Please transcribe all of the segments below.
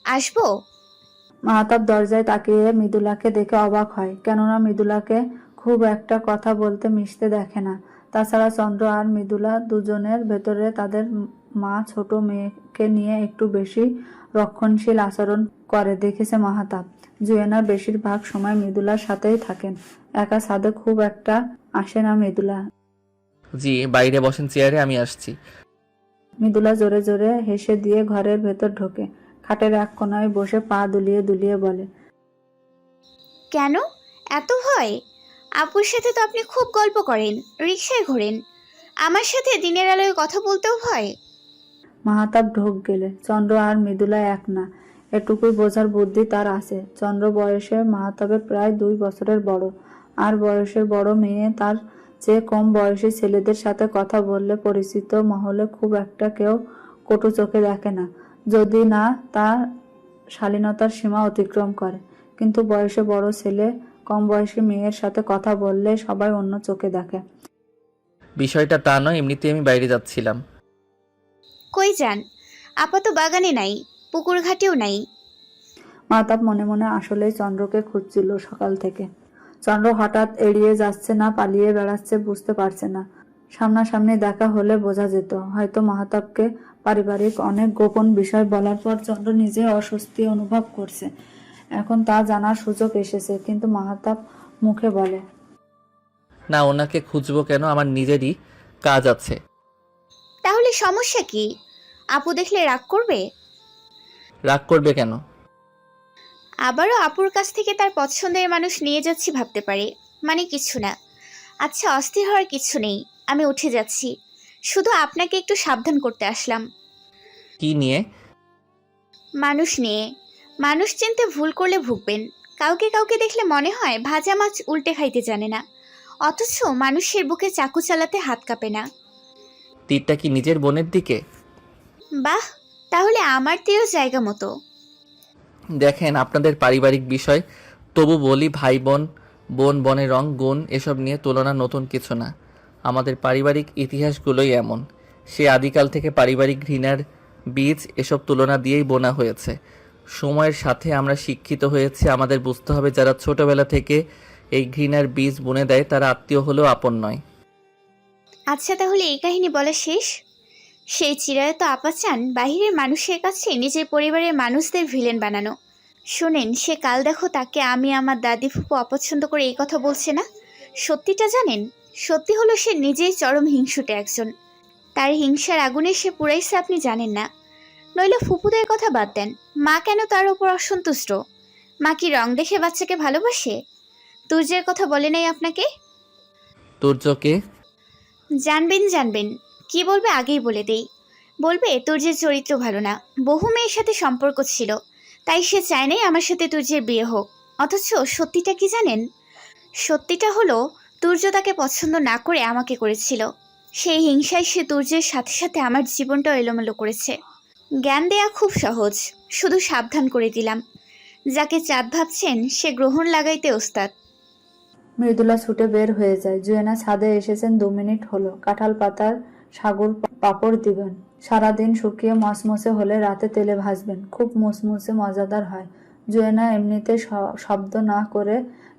আসবো? মাহতাব দরজায় তাকিয়ে মৃদুলাকে দেখে অবাক হয়, কেননা মৃদুলাকে খুব একটা কথা বলতে মিশতে দেখে না। তাছাড়া চন্দ্র আর মৃদুলা দুজনের ভেতরে তাদের মা ছোট মেয়েকে নিয়ে একটু বেশি রক্ষণশীল আচরণ করে দেখেছে মাহতাব। জুয়েনার বেশিরভাগ সময় মৃদুলার সাথেই থাকেন, একা ছাদে খুব একটা আসে না মৃদুলা। জি, বাইরে বসেন চেয়ারে, আমি আসছি। মৃদুলা জোরে জোরে হেসে দিয়ে ঘরের ভেতর ঢোকে, খাটের এক কোনায় বসে পা দুলিয়ে দুলিয়ে বলে, কেন এত ভয়? আপুর সাথে তো আপনি খুব গল্প করেন, রিকশায় ঘোরেন। আমার সাথে দিনের আলোয় কথা বলতেও ভয়? মাহতাব ঢোক গেলে চন্দ্র আর মৃদুলা এক না, এটুকুই বোঝার বুদ্ধি তার আছে। চন্দ্র বয়সে মাহতাবের প্রায় 2 বছরের বড়, আর বয়সের বড় মেয়ে তার চেয়ে কম বয়সী ছেলেদের সাথে কথা বললে পরিচিত মহলে খুব একটা কেউ কটু চোখে দেখে না, যদি না তা শালীনতার সীমা অতিক্রম করে। কিন্তু বয়সে বড় ছেলে কম বয়সী মেয়ের সাথে কথা বললে সবাই অন্য চোখে দেখে। বিষয়টা তা নয়, এমনিতেই আমি বাইরে যাচ্ছিলাম। কই যান? আপাতত বাগানে নাই, পুকুর ঘাটেও নাই। মাহতাব মনে মনে আসলেই চন্দ্রকে খুঁজছিল সকাল থেকে। চন্দ্র হঠাৎ এড়িয়ে যাচ্ছে না পালিয়ে বেড়াচ্ছে বুঝতে পারছে না। সামনাসামনি দেখা হলে বোঝা যেত। হয়তো মাহতাবকে পারিবারিক অনেক গোপন বিষয় বলার পর চন্দ্র নিজে অস্বস্তি অনুভব করছে, এখন তা জানার সুযোগ এসেছে, কিন্তু মাহতাব মুখে বলে, না, ওনাকে খুঁজবো কেন, আমার নিজেরই কাজ আছে। তাহলে সমস্যা কি? আপু দেখলে রাগ করবে? রাগ করবে কেন? আবারও আপুর কাছ থেকে তার পছন্দের মানুষ নিয়ে যাচ্ছি ভাবতে পারে, মানে কিছু না। আচ্ছা, অস্থির হওয়ার কিছু নেই, আমি উঠে যাচ্ছি। শুধু আপনাকে একটু সাবধান করতে আসলাম। কি নিয়ে? মানুষ নিয়ে। মানুষ চিনতে ভুল করলে ভুগবেন। কাউকে কাউকে দেখলে মনে হয় ভাজা মাছ উল্টে খাইতে জানে না, অথচ মানুষের বুকে চাকু চালাতে হাত কাঁপে না। তীরটা কি নিজের বোনের দিকে? বাহ, তাহলে আমার তীরও জায়গা মতো। দেখেন, আপনাদের পারিবারিক বিষয়, তবু বলি, ভাই বোন, বোন বনের রং, গুণ এসব নিয়ে তুলনা নতুন কিছু না। আমাদের পারিবারিক ইতিহাসগুলোই এমন। সে আদিকাল থেকে পারিবারিক ঘৃণার বীজ এসব তুলনা দিয়েই বোনা হয়েছে। সময়ের সাথে আমরা শিক্ষিত হয়েছি, আমাদের বুঝতে হবে যারা ছোটবেলা থেকে এই ঘৃণার বীজ বুনে দেয় তারা আত্মীয় হলেও আপন নয়। আচ্ছা, তাহলে এই কাহিনী বলা শেষ? সেই চিরায়ত আপা চান বাহিরের মানুষের কাছে নিজের পরিবারের মানুষদের ভিলেন বানানো। শোনেন, সে কাল দেখো তাকে আমি আমার দাদি ফুপু অপছন্দ করে এই কথা বলছে না। সত্যিটা জানেন? সত্যি হলো সে নিজেই চরম হিংসুটে একজন। তার হিংসার আগুনে সে পুড়াইছে আপনি জানেন না। নইলে ফুপুদের কথা বাদ দেন, মা কেন তার উপর অসন্তুষ্ট? মা কি রং দেখে বাচ্চাকে ভালোবাসে? তুর্যের কথা বলে নাই আপনাকে? তুর্যকে? জানবেন জানবেন, কি বলবে আগেই বলে দেই। বলবে তুর্যের চরিত্র ভালো না, বহু মেয়ের সাথে সম্পর্ক ছিল, তাই সে চায় নাই আমার সাথে তুর্যের বিয়ে হোক। অথচ সত্যিটা কি জানেন? সত্যিটা হলো তুর্য তাকে পছন্দ না করে আমাকে করেছিল। সেই হিংসায় সে তুর্যের সাথে সাথে আমার জীবনটাও এলোমেলো করেছে। জ্ঞান দেয়া খুব সহজ, শুধু সাবধান করে দিলাম। যাকে চাঁদ ভাবছেন সে গ্রহণ লাগাইতে ওস্তাদ। মৃদুলা ছুটে বের হয়ে যায়। জুয়েনা ছাদে এসেছেন 2 মিনিট হলো। কাঁঠাল পাতার সাগুর পাঁপড় দিবেন, সারাদিন শুকিয়ে মচমচে হলে রাতে তেলে ভাজবেন, খুব মুচমুচে মজাদার হয়। জুয়েনা এমনিতে শব্দ না করে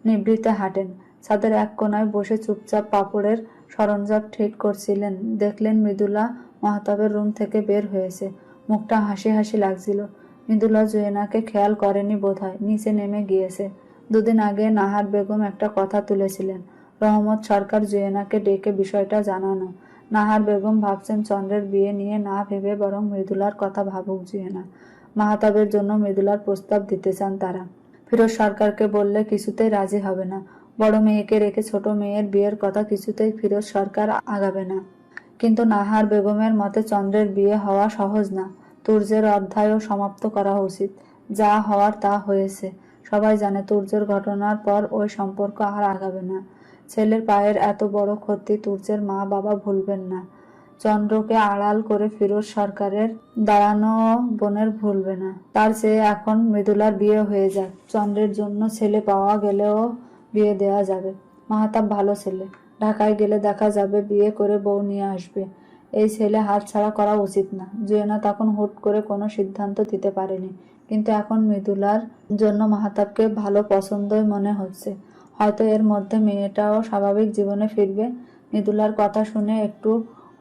নিভৃতে হাঁটেন। ছাদের এক কোনায় বসে চুপচাপ পাঁপড়ের সরঞ্জাম ঠিক করছিলেন, দেখলেন মৃদুলা মাহতাবের রুম থেকে বের হয়েছে। মুখটা হাসি হাসি লাগছিল। মৃদুলা জুয়েনাকে খেয়াল করেনি বোধহয়, নিচে নেমে গিয়েছে। 2 দিন আগে নাহার বেগম একটা কথা তুলেছিলেন, রহমত সরকার জুয়েনাকে ডেকে বিষয়টা জানানো। নাহার বেগম ভাবছেন চন্দ্রের বিয়ে নিয়ে না ভেবে বরং মৃদুলার কথা ভাবুক জুয়েনা। মাহতাবের জন্য মৃদুলার প্রস্তাব দিতে চান তারা। ফিরোজ সরকারকে বললে কিছুতেই রাজি হবে না। বড় মেয়েকে রেখে ছোট মেয়ের বিয়ের কথা কিছুতেই ফিরোজ সরকার আগাবে না। কিন্তু নাহার বেগমের মতে চন্দ্রের বিয়ে হওয়া সহজ না, তুর্যের অধ্যায়ও সমাপ্ত করা উচিত। যা হওয়ার তা হয়েছে। সবাই জানে তুর্যের ঘটনার পর ওই সম্পর্ক আর আগাবে না। ছেলের পায়ের এত বড় ক্ষতি তুর্যের মা বাবা ভুলবেন না। চন্দ্রকে আড়াল করে ফিরোজ সরকারের দাঁড়ানো বোনের ভুলবে না। তার চেয়ে এখন মৃদুলার বিয়ে হয়ে যাক, চন্দ্রের জন্য ছেলে পাওয়া গেলেও বিয়ে দেয়া যাবে। মাহতাব ভালো ছেলে, ঢাকায় গেলে দেখা যাবে বিয়ে করে বউ নিয়ে আসবে। এই ছেলে হাতছাড়া করা উচিত না। জুয়েনা তখন হুট করে কোনো সিদ্ধান্ত দিতে পারেনি, কিন্তু এখন মৃদুলার জন্য মাহতাবকে ভালো পছন্দই মনে হচ্ছে। হয়তো এর মধ্যে মেয়েটাও স্বাভাবিক জীবনে ফিরবে। মৃদুলার কথা শুনে একটু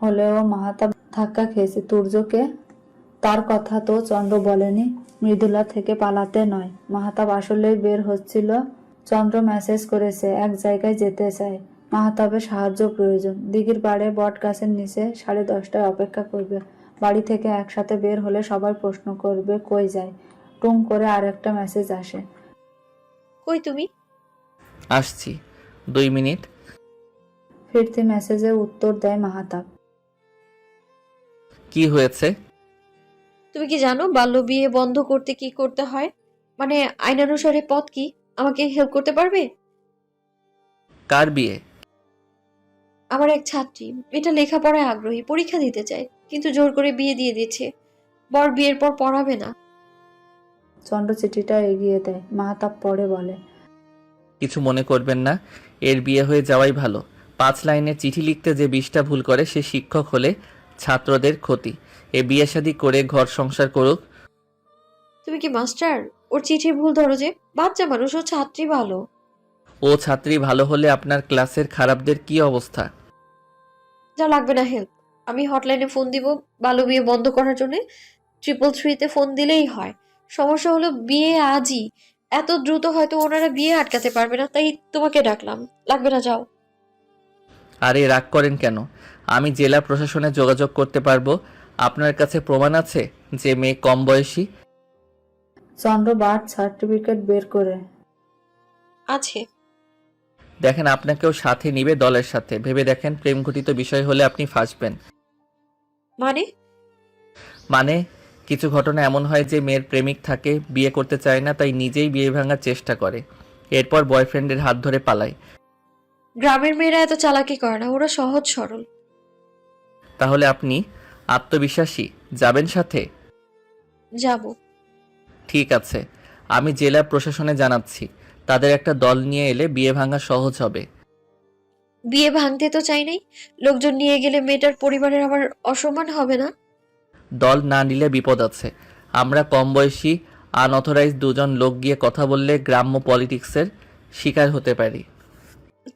হলেও মাহতাব ধাক্কা খেয়েছে। তুর্যকে তার কথা তো চন্দ্র বলেনি, মৃদুলা থেকে পালাতে নয়। মাহতাব আসলেই বের হচ্ছিল। চন্দ্র মেসেজ করেছে, এক জায়গায় যেতে চায়। মাহতাবের সাহায্য প্রয়োজন। দিঘির পাড়ে বট গাছের নিচে 10:30টায় অপেক্ষা করবে। বাড়ি থেকে একসাথে বের হলে সবাই প্রশ্ন করবে কই যায়। টুং করে আরেকটা মেসেজ আসে। কই তুমি? আসছি, 2 মিনিট। ফিরতি মেসেজে উত্তর দেয় মাহতাব। কি হয়েছে? তুমি কি জানো বাল্য বিয়ে বন্ধ করতে কি করতে হয়? মানে আইনানুসারে পথ কি? আমাকে হেল্প করতে পারবে? কার বিয়ে? আমার এক ছাত্রী, এটা লেখাপড়ায় আগ্রহী, পরীক্ষা দিতে চায়, কিন্তু জোর করে বিয়ে দিয়ে দিচ্ছে। বর বিয়ের পর পড়াবে না। চন্দ্র চিঠিটা এগিয়ে দেয়। মাহতাব পড়ে বলে, কিছু মনে করবেন না, এর বিয়ে হয়ে যাওয়াই ভালো। 5 লাইনের চিঠি লিখতে যে 20টা ভুল করে সে শিক্ষক হলে ছাত্রদের ক্ষতি। এ বিয়ে শাদী করে ঘর সংসার করুক। তুমি কি মাস্টার? ওর চিঠির ভুল ধরো যে? বাচ্চা মানুষ, ও ছাত্রী ভালো। ও ছাত্রী ভালো হলে আপনার ক্লাসের খারাপদের কি অবস্থা? যা লাগবে না হেল্প। আমি হটলাইনে ফোন দিব বাল্য বিয়ে বন্ধ করার জন্য। 333-তে ফোন দিলেই হয়। সমস্যা হলো বিয়ে আজই। এত দ্রুত হয়তো ওনারা বিয়ে আটকাতে পারবে না, তাই তোমাকে ডাকলাম। লাগবে না, যাও। আরে রাগ করেন কেন? আমি জেলা প্রশাসনে যোগাযোগ করতে পারবো। আপনার কাছে প্রমাণ আছে যে মেয়ে কম বয়সী? চন্দ্র বার্থ সার্টিফিকেট বের করে। আছে। দেখেন, আপনাকেও সাথে নিবে দলের সাথে। ভেবে দেখেন, প্রেম ঘটিত বিষয় হলে আপনি ফাঁসবেন। মানে? মানে কিছু ঘটনা এমন হয় যে মেয়ের প্রেমিক থাকে, বিয়ে করতে চায় না, তাই নিজেই বিয়ে ভাঙার চেষ্টা করে, এরপর বয়ফ্রেন্ডের হাত ধরে পালায়। গ্রামের মেয়েরা এত চালাকি করে না, ওরা সহজ সরল। তাহলে আপনি আত্মবিশ্বাসী, যাবেন সাথে? যাব। ঠিক আছে, আমি জেলা প্রশাসনে জানাচ্ছি। তাদের একটা দল নিয়ে এলে বিয়ে ভাঙা সহজ হবে। বিয়ে ভাঙতে তো চাই নাই। লোকজন নিয়ে গেলে মেয়েটার পরিবারের আবার অসম্মান হবে না? দল না নিলে বিপদ আছে। আমরা কম বয়সী আনঅথরাইজড 2জন লোক গিয়ে কথা বললে গ্রাম্য পলিটিক্সের শিকার হতে পারি।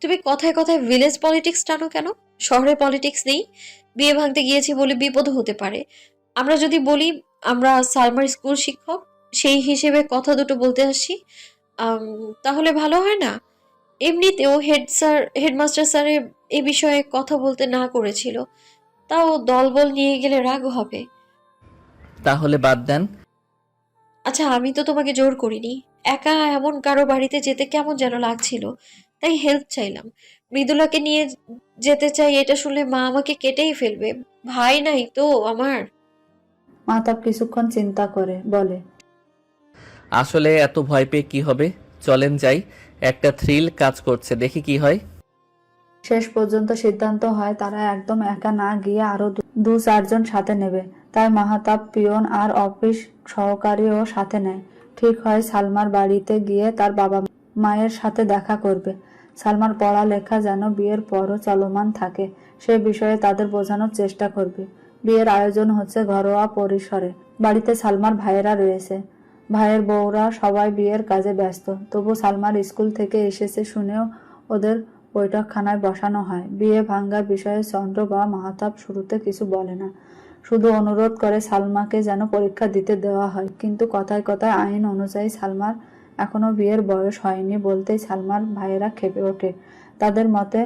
তুমি কথায় কথায় ভিলেজ পলিটিক্স টানো কেন? শহরে পলিটিক্স নেই? বিয়ে ভাঙতে গিয়েছি বলে বিপদ হতে পারে। আমরা যদি বলি আমরা সালমার স্কুল শিক্ষক, সেই হিসেবে কথা দুটো বলতে আসি, তাহলে ভালো হয় না? এমনিতেও হেডমাস্টার স্যারে এ বিষয়ে কথা বলতে না করেছিল। তাও দলবল নিয়ে গেলে রাগ হবে। তাহলে বাদ দেন। আচ্ছা, আমি তো তোমাকে জোর করিনি। একা এমন কারো বাড়িতে যেতে কেমন যেন লাগছিল, তাই হেল্প চাইলাম। মৃদুলাকে নিয়ে যেতে চাই, এটা শুনলে মা আমাকে কেটেই ফেলবে। ভাই নাই তো আমার। মাহতাব কিছুক্ষণ চিন্তা করে বলে, আসলে এত ভয় পেয়ে কি হবে? চলেন যাই, একটা থ্রিল কাজ করছে, দেখি কি হয়। শেষ পর্যন্ত সিদ্ধান্ত হয় তারা একদম একা না গিয়ে আরো 2-4 জন সাথে নেবে। তাই মাহতাব পিয়ন আর অফিস সহকারীও সাথে নেয়। ঠিক হয় সালমার বাড়িতে গিয়ে তার বাবা মায়ের সাথে দেখা করবে। সালমার পড়ালেখা যেন বিয়ের পরও চলমান থাকে সে বিষয়ে তাদের বোঝানোর চেষ্টা করবে। বিয়ের আয়োজন হচ্ছে ঘরোয়া পরিসরে। বাড়িতে সালমার ভাইয়েরা রয়েছে। ভাইয়ের বউরা সবাই বিয়ের কাজে ব্যস্ত। তবু সালমার স্কুল থেকে এসেছে শুনেও ওদের বৈঠকখানায় বসানো হয়। বিয়ে ভাঙ্গার বিষয়ে চন্দ্র বা মাহতাব শুরুতে কিছু বলে না, শুধু অনুরোধ করে সালমাকে যেন পরীক্ষা দিতে দেওয়া হয়। কিন্তু কথায় কথায় আইন অনুযায়ী সালমার এখনো বিয়ের বয়স হয়নি বলতেই সালমার ভাইয়েরা ক্ষেপে ওঠে। তাদের মতে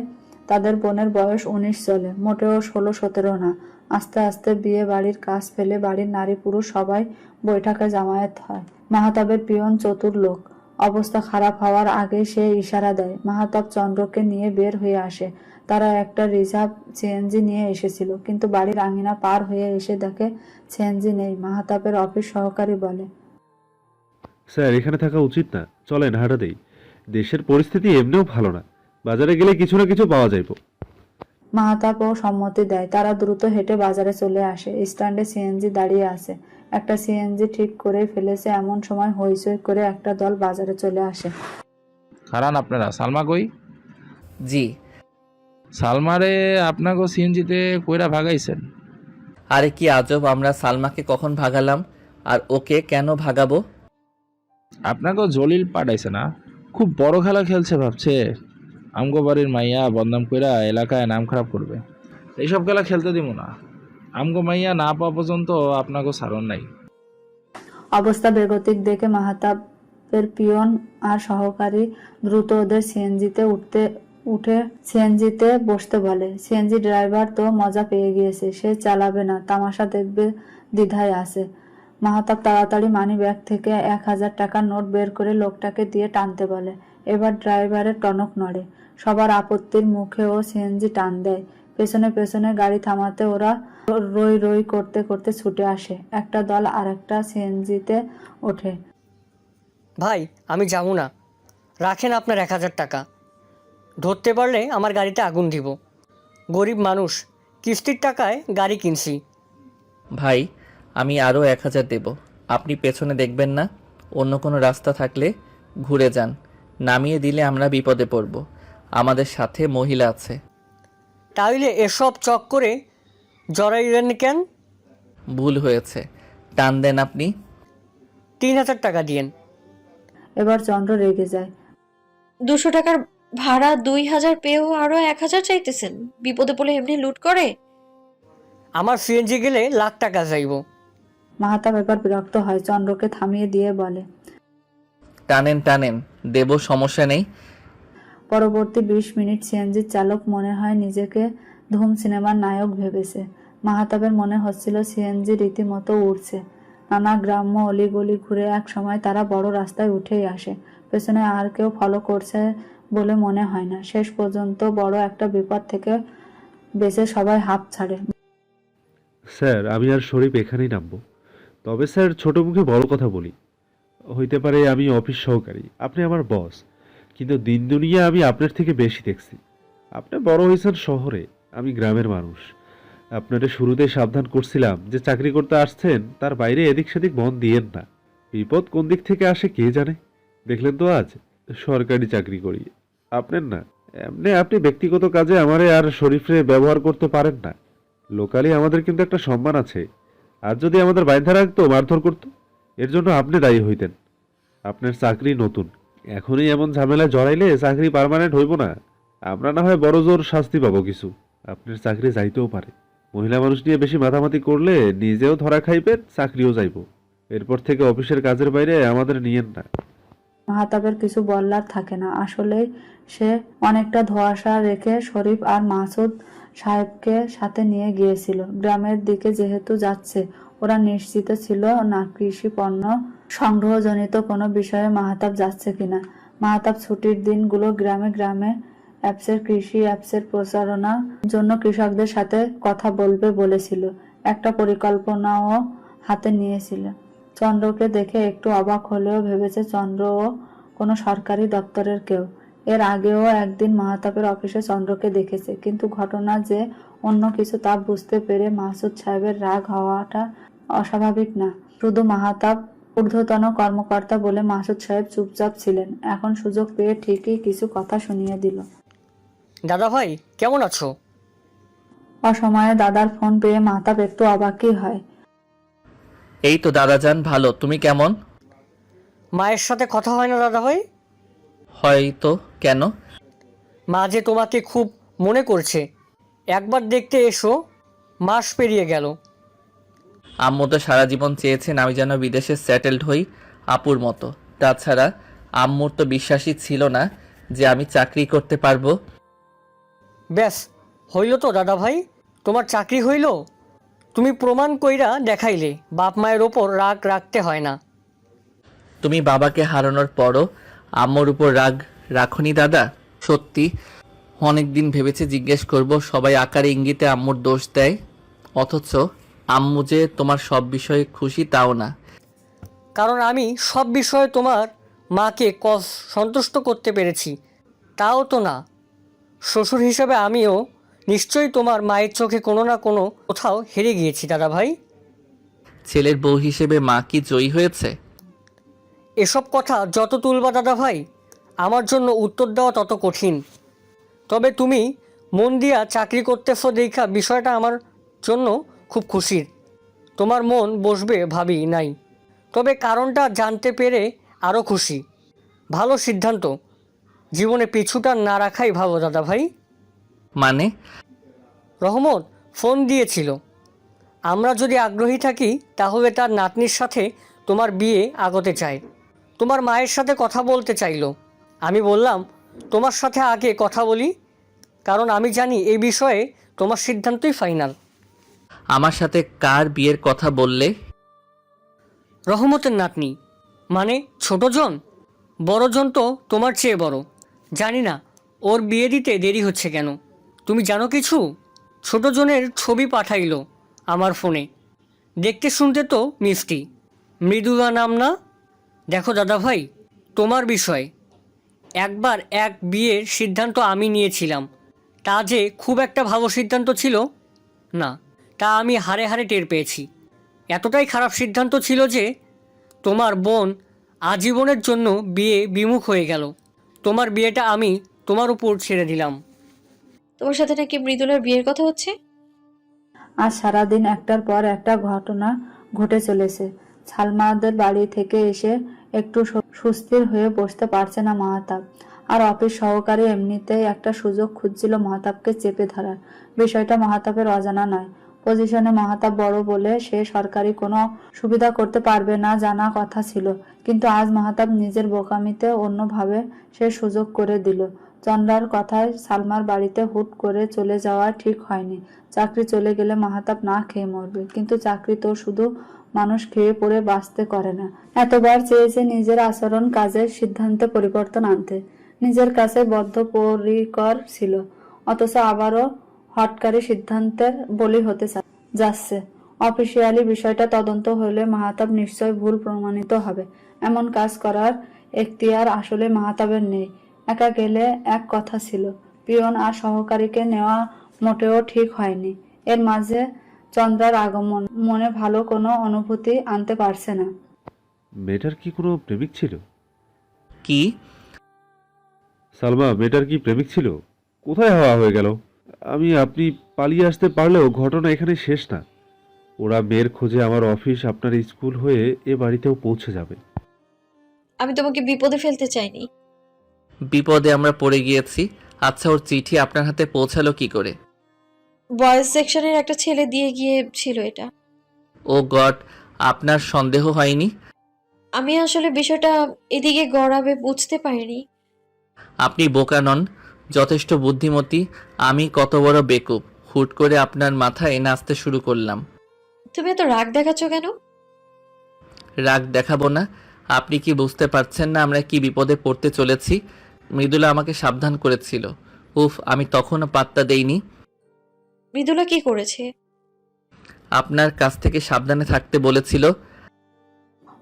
তাদের বোনের বয়স 19 চলে, মোটেও 16-17 না। আস্তে আস্তে বিয়ে বাড়ির কাজ ফেলে বাড়ির নারী পুরুষ সবাই বৈঠকে জামায়াত হয়। মাহতাবের পিয়ন চতুর লোক। অবস্থা খারাপ হওয়ার আগে সে ইশারা দেয়। মাহতাব চন্দ্রকে নিয়ে বের হয়ে আসে। তারা একটা রিজার্ভ সিএনজি নিয়ে এসেছিল, কিন্তু বাড়ির আঙিনা পার হয়ে এসে দেখে সিএনজি নেই। মাহতাবের অফিস সহকারী বলে, স্যার, এখানে থাকা উচিত না, চলেন হাঁটা দেই। দেশের পরিস্থিতি এমনিও ভালো না, বাজারে গেলে কিছু না কিছু পাওয়া যাইব। মাহতাবও সম্মতি দেয়। তারা দ্রুত হেঁটে বাজারে চলে আসে। স্ট্যান্ডে সিএনজি দাঁড়িয়ে আছে। একটা সিএনজি ঠিক করে ফেলেছে এমন সময় হইচই করে একটা দল বাজারে চলে আসে। খারান আপনারা, সালমা কই? জি, সালমারে আপনাকে সিএনজিতে কইরা ভাগাইছেন? আরে কি আজব, আমরা সালমাকে কখন ভাগালাম আর ওকে কেন ভাগাবো? আপনাকেও জলিল পাঠাইছে না? খুব বড় খেলা খেলছে ভাবছে। আমগো বাড়ির মাইয়া বদনাম কইরা এলাকায় নাম খারাপ করবে। এইসব খেলা খেলতে দিব না। আমগো মাইয়া না পাওয়া পর্যন্ত আপনাকেও সারণ নাই। অবস্থা বেগতিক দেখে মাহতাবের পিয়ন আর সহকারী দ্রুত ওদের উঠে সিএনজিতে বসতে বলে। সিএনজি ড্রাইভার তো মজা পেয়ে গিয়েছে, সে চালাবে না, তামাশা দেখবে দ্বিধায় আছে। মাহতাব তাড়াতাড়ি মানি ব্যাগ থেকে 1000 টাকার নোট বের করে লোকটাকে দিয়ে টানতে বলে। এবার ড্রাইভারের টনক নড়ে। সবার আপত্তির মুখেও সিএনজি টান দেয়। পেছনে পেছনে গাড়ি থামাতে ওরা রই রই করতে করতে ছুটে আসে। একটা দল আরেকটা সিএনজিতে ওঠে। ভাই আমি যাবো না, রাখেন আপনার 1000 টাকা। ধরতে পারলে আমার গাড়িতে আগুন দিব। গরিব মানুষ, কিস্তির টাকায় গাড়ি কিনছি। ভাই আমি আরও 1000 দেব, আপনি পেছনে দেখবেন না। অন্য কোনো রাস্তা থাকলে ঘুরে যান, নামিয়ে দিলে আমরা বিপদে পড়ব। আমাদের সাথে মহিলা আছে। তাইলে এসব চক করে জড়াইলেন কেন? ভুল হয়েছে, টান দেন আপনি। 3000 টাকা দিয়েন। এবার চন্দ্র রেগে যায়। 200 টাকার ভাড়া 2000 পেয়েও আরো 1000 চাইতেছেন? বিপদে পড়লে এমনি লুট করে? আমার সিএনজি গেলে লাখ টাকা চাইব। মাহতাব এবার বিরক্ত হয়, চন্দ্রকে থামিয়ে দিয়ে বলে। টানেন টানেন, দেব, সমস্যা নেই। পরবর্তী 20 মিনিট সিএনজির চালক মনে হয় নিজেকে ধুম সিনেমার নায়ক ভেবেছে। মাহতাবের মনে হচ্ছিল সিএনজি রীতিমতো উড়ছে। নানা গ্রাম্য অলিগলি ঘুরে এক সময় তারা বড় রাস্তায় উঠেই আসে। পেছনে আর কেউ ফলো করছে বলে মনে হয় না। শেষ পর্যন্ত বড় একটা বিপদ থেকে বেঁচে সবাই হাঁপ ছাড়ে। স্যার আমি আর শরীফ এখানেই নামবো। তবে স্যার ছোট মুখে বড় কথা বলি। হইতে পারে আমি অফিস সহকারী, আপনি আমার বস, কিন্তু দিন দুনিয়া আমি আপনার থেকে বেশি দেখছি। আপনি বড় হয়েছেন শহরে, আমি গ্রামের মানুষ। আপনারে শুরুতে সাবধান করছিলাম যে চাকরি করতে আসছেন তার বাইরে এদিক সেদিক মন দিয়েন না। বিপদ কোন দিক থেকে আসে কে জানে। দেখলেন তো আজ সরকারি চাকরি করি, আপনার না। এমনি আপনি ব্যক্তিগত কাজে আমারে আর শরীফরে ব্যবহার করতে পারেন না। লোকালি আমাদের কিন্তু একটা সম্মান আছে। আর যদি আমাদের বাইন্ধা রাখতো, মারধর করতো, এর জন্য আপনি দায়ী হইতেন। আপনার চাকরি নতুন, এখনই এমন ঝামেলায় জড়াইলে চাকরি পার্মানেন্ট হইব না। আমরা না হয় বড় জোর শাস্তি পাবো কিছু, আপনার চাকরি যাইতেও পারে। মহিলা মানুষ নিয়ে বেশি মাথামাতি করলে নিজেও ধরা খাইবেন, চাকরিও যাইব। এরপর থেকে অফিসের কাজের বাইরে আমাদের নিয়েন না। মাহতাবের কিছু বলার থাকে না। আসলে সে অনেকটা ধোঁয়াশা রেখে শরীফ আর মাসুদ সাহেবকে সাথে নিয়ে গিয়েছিল। গ্রামের দিকে যেহেতু যাচ্ছে, ওরা নিশ্চিত ছিল না কৃষি পণ্য সংগ্রহজনিত কোনো বিষয়ে মাহতাব যাচ্ছে কিনা। মাহতাব ছুটির দিনগুলো গ্রামে গ্রামে কৃষি অ্যাপসের প্রচারণার জন্য কৃষকদের সাথে কথা বলবে বলেছিল। একটা পরিকল্পনাও হাতে নিয়েছিল। চন্দ্রকে দেখে একটু অবাক হলেও ভেবেছে চন্দ্রও কোনো সরকারি দপ্তরের কেউ। এর আগেও একদিন মাহতাবের অফিসে চন্দ্রকে দেখেছে, কিন্তু ঘটনা যে অন্য কিছু তা বুঝতে পেরে মাসুদ সাহেবের রাগ হওয়াটা অস্বাভাবিক না। শুধু মাহতাব ঊর্ধ্বতন কর্মকর্তা বলে মাসুদ সাহেব চুপচাপ ছিলেন। এখন সুযোগ পেয়ে ঠিকই কিছু কথা শুনিয়ে দিল। দাদা ভাই কেমন আছো? অসময়ে দাদার ফোন পেয়ে মাহতাব একটু অবাকই হয়। এই তো দাদাজান, ভালো। তুমি কেমন? মায়ের সাথে কথা হয় না দাদা ভাই? হয়তো। কেন? মা যে তোমাকে খুব মনে করছে, একবার দেখতে এসো। মাস পেরিয়ে গেল। আম্মু তো সারা জীবন চেয়েছেন আমি যেন বিদেশে সেটেলড হই আপুর মতো। তাছাড়া আম্মুর তো বিশ্বাসই ছিল না যে আমি চাকরি করতে পারবো। ব্যাস হইল তো দাদা ভাই, তোমার চাকরি হইল। তুমি প্রমাণ কইরা দেখাইলে বাপ মায়ের ওপর রাগ রাখতে হয় না। তুমি বাবাকে হারানোর পরও আম্মুর উপর রাগ রাখনি দাদা? সত্যি অনেক দিন ভেবেছে জিজ্ঞেস করব, সবাই আকারে ইঙ্গিতে আম্মুর দোষ দেয়, অথচ আম্মু যে তোমার সব বিষয়ে খুশি তাও না। কারণ আমি সব বিষয়ে তোমার মাকে সন্তুষ্ট করতে পেরেছি, তাও তো না। শ্বশুর হিসেবে আমিও নিশ্চয়ই তোমার মায়ের চোখে কোনো না কোনো কোথাও হেরে গিয়েছি দাদা ভাই। ছেলের বউ হিসেবে মা কি জয়ী হয়েছে? এসব কথা যত তুলবা দাদা ভাই, আমার জন্য উত্তর দেওয়া তত কঠিন। তবে তুমি মন দিয়া চাকরি করতেছো দেখা বিষয়টা আমার জন্য খুব খুশির। তোমার মন বসবে ভাবি নাই, তবে কারণটা জানতে পেরে আরও খুশি। ভালো সিদ্ধান্ত, জীবনে পিছুটা না রাখাই ভালো দাদা ভাই। মানে? রহমত ফোন দিয়েছিল, আমরা যদি আগ্রহী থাকি তাহলে তার নাতনির সাথে তোমার বিয়ে আগাতে চায়। তোমার মায়ের সাথে কথা বলতে চাইলো। আমি বললাম তোমার সাথে আগে কথা বলি, কারণ আমি জানি এই বিষয়ে তোমার সিদ্ধান্তই ফাইনাল। আমার সাথে কার বিয়ের কথা বললে? রহমতের নাতনি। মানে ছোটজন? বড়জন তো তোমার চেয়ে বড়। জানি না ওর বিয়ে দিতে দেরি হচ্ছে কেন। তুমি জানো কিছু? ছোটজনের ছবি পাঠাইলো আমার ফোনে। দেখতে শুনতে তো মিষ্টি, মৃদুলা নাম না? দেখো দাদা ভাই, তোমার বিষয় একবার এক বিয়ের সিদ্ধান্ত আমি নিয়েছিলাম, তা যে খুব একটা ভালো সিদ্ধান্ত ছিল না, তা আমি হাড়ে হাড়ে টের পেয়েছি। এতটাই খারাপ সিদ্ধান্ত ছিল যে তোমার বোন আজীবনের জন্য বিয়ে বিমুখ হয়ে গেল। তোমার বিয়েটা আমি তোমার উপর ছেড়ে দিলাম। তোমার সাথে নাকি মৃদুলার বিয়ের কথা হচ্ছে? আজ সারাদিন একটার পর একটা ঘটনা ঘটে চলেছে। সালমাদের বাড়ি থেকে এসে একটু সুস্থির হয়ে বসতে পারছে না মাহতাব। আর অফিস সহকারী এমনিতেই একটা সুযোগ খুঁজছিল মাহতাবকে চেপে ধরার। বিষয়টা মাহতাবের অজানা নয়। পজিশনে মাহতাব বড় বলে সে সরকারি কোনো সুবিধা করতে পারবে না জানা কথা ছিল, কিন্তু আজ মাহতাব নিজের বোকামিতে অন্যভাবে সে সুযোগ করে দিল। চন্দ্রার কথায় সালমার বাড়িতে হুট করে চলে যাওয়া ঠিক হয়নি। চাকরি চলে গেলে মাহতাব না খেয়ে মরবে, কিন্তু চাকরি তো শুধু মানুষ খেয়ে পড়ে বাঁচতে করে না। এতবার চেয়েছে নিজের আচরণ কাজের সিদ্ধান্তে পরিবর্তন আনতে, নিজের কাছে বদ্ধপরিকর ছিল, অথচ আবারও হটকারী সিদ্ধান্তের বলি হতে যাচ্ছে। অফিসিয়ালি বিষয়টা তদন্ত হলে মাহতাব নিশ্চয় ভুল প্রমাণিত হবে। এমন কাজ করার এখতিয়ার আসলে মাহতাবের নেই। একা গেলে এক কথা ছিল, পিয়ন আর সহকারীকে নেওয়া মোটেও ঠিক হয়নি। এর মাঝে চন্দ্রার আগমন মনে ভালো কোনো অনুভূতি আনতে পারছে না। মেয়েটার কি কোনো প্রেমিক ছিল? কি? সালমা, মেয়েটার কি প্রেমিক ছিল? কোথায় হওয়া হয়ে গেল? আপনি পালিয়ে আসতে পারলেও ঘটনা এখানে শেষ না। ওরা মেয়ের খোঁজে আমার অফিস, আপনার স্কুল হয়ে এ বাড়িতেও পৌঁছে যাবে। আমি তোমাকে বিপদে ফেলতে চাইনি। বিপদে আমরা পড়ে গিয়েছি। আচ্ছা, ওর চিঠি আপনার হাতে পৌঁছালো কি করে? বয়েজ সেকশনের একটা ছেলে দিয়ে গিয়েছিল এটা। ও গড, আপনার সন্দেহ হয়নি? আমি আসলে বিষয়টা এদিকে গড়াবে বুঝতে পারিনি। আপনি বোকা নন, যথেষ্ট বুদ্ধিমতী। আমি কত বড় বেকুব, হুট করে আপনার মাথায় নাচতে শুরু করলাম। তুমি এত রাগ দেখাচ্ছ কেন? রাগ দেখাবো না? আপনি কি বুঝতে পারছেন না আমরা কি বিপদে পড়তে চলেছি? মৃদুলা আমাকে সাবধান করেছিল। উফ, আমি তখনও পাত্তা দেইনি। মৃদুলা কি করেছে? আপনার কাছ থেকে সাবধানে থাকতে বলেছিল।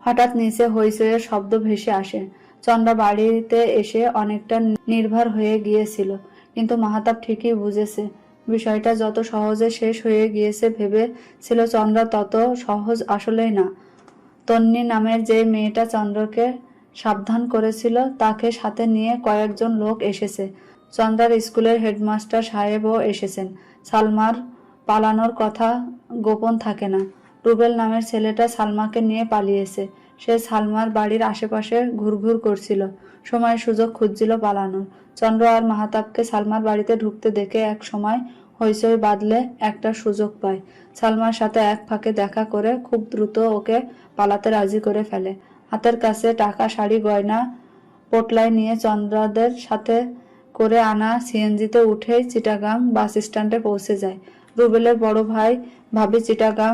হঠাৎ নিচে হইচইয়ের শব্দ ভেসে আসে। চন্দ্রা বাড়িতে এসে অনেকটা নির্ভর হয়ে গিয়েছিল, কিন্তু মাহতাব ঠিকই বুঝেছে বিষয়টা যত সহজে শেষ হয়ে গিয়েছে ভেবেছিল চন্দ্রা তত সহজ আসলেই না। তন্নি নামের যে মেয়েটা চন্দ্রকে সাবধান করেছিল তাকে সাথে নিয়ে কয়েকজন লোক এসেছে। চন্দ্রার স্কুলের হেডমাস্টার সাহেবও এসেছেন। সালমার পালানোর কথা গোপন থাকে না। রুবেল নামের ছেলেটা সালমাকে নিয়ে পালিয়েছে। সে সালমার বাড়ির আশেপাশে ঘুরঘুর করছিল, সময়ের সুযোগ খুঁজছিল পালানোর। চন্দ্র আর মাহতাবকে সালমার বাড়িতে ঢুকতে দেখে এক সময় হইচই বাঁধলে একটা সুযোগ পায়। সালমার সাথে এক ফাঁকে দেখা করে খুব দ্রুত ওকে পালাতে রাজি করে ফেলে। হাতের কাছে টাকা, শাড়ি, গয়না পোটলায় নিয়ে চন্দ্রাদের সাথে করে আনা সিএনজিতে উঠেই চিটাগাং বাস স্ট্যান্ডে পৌঁছে যায়। রুবেলের বড় ভাই ভাবি চিটাগাং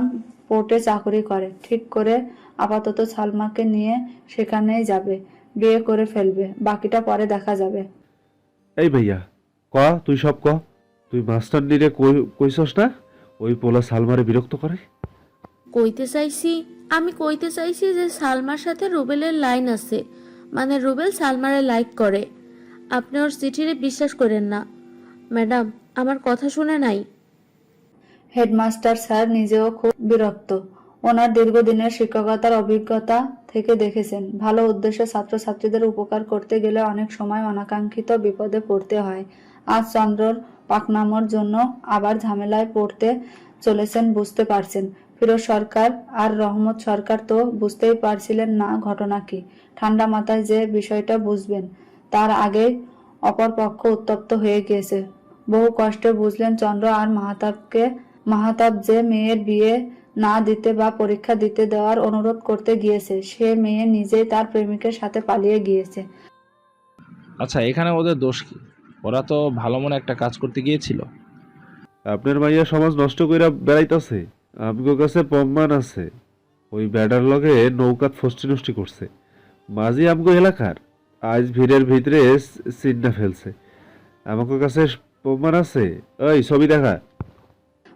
পোর্টে চাকরি করে, ঠিক করে আপাতত সালমাকে নিয়ে সেখানেই যাবে, বিয়ে করে ফেলবে, বাকিটা পরে দেখা যাবে। এই ভাইয়া, তুই সব তুই মাস্টার নিরে কইছস না ওই পোলা সালমারে বিরক্ত করে? আমি কইতে চাইছি যে সালমার সাথে রুবেলের লাইন আছে, মানে রুবেল সালমারে লাইক করে। আপনি ওর চিঠিরে বিশ্বাস করেন না ম্যাডাম, আমার কথা শুনে নাই। হেডমাস্টার স্যার নিজেও খুব বিরক্ত। ওনার দীর্ঘদিনের শিক্ষকতার অভিজ্ঞতা থেকে দেখেছেন, ভালো উদ্দেশ্যে ছাত্রছাত্রীদের উপকার করতে গেলে অনেক সময় অনাকাঙ্ক্ষিত বিপদে পড়তে হয়। আজ চন্দ্রর পাকনামোর জন্য আবার ঝামেলায় পড়তে চলেছেন বুঝতে পারছেন। ফিরোজ সরকার আর রহমত সরকার তো বুঝতেই পারছিলেন না ঘটনা কি। ঠান্ডা মাথায় যে বিষয়টা বুঝবেন তার আগে অপর পক্ষ উত্তপ্ত হয়ে গিয়েছে। বহু কষ্টে বুঝলেন চন্দ্র আর মাহাতাব যে মেয়ের বিয়ে না দিতে বা পরীক্ষা দিতে দেওয়ার অনুরোধ করতে গিয়েছে, সে মেয়ে নিজেই তার প্রেমিকের সাথে পালিয়ে গিয়েছে। আচ্ছা, এখানে ওদের দোষ কি? ওরা তো ভালো মনে একটা কাজ করতে গিয়েছিল। আপনার মাইয়া সমাজ নষ্ট কইরা বেড়াইতাছে, আমগো কাছে প্রমাণ আছে। ওই ব্যাডার লগে নৌকাত ফষ্টি নষ্টি করছে, মাঝি আমগো এলাকার। আজ ভিড়ের ভিতরে চিন্না ফেলছে, আমাকে কাছে প্রমাণ আছে। ওই ছবি দেখা।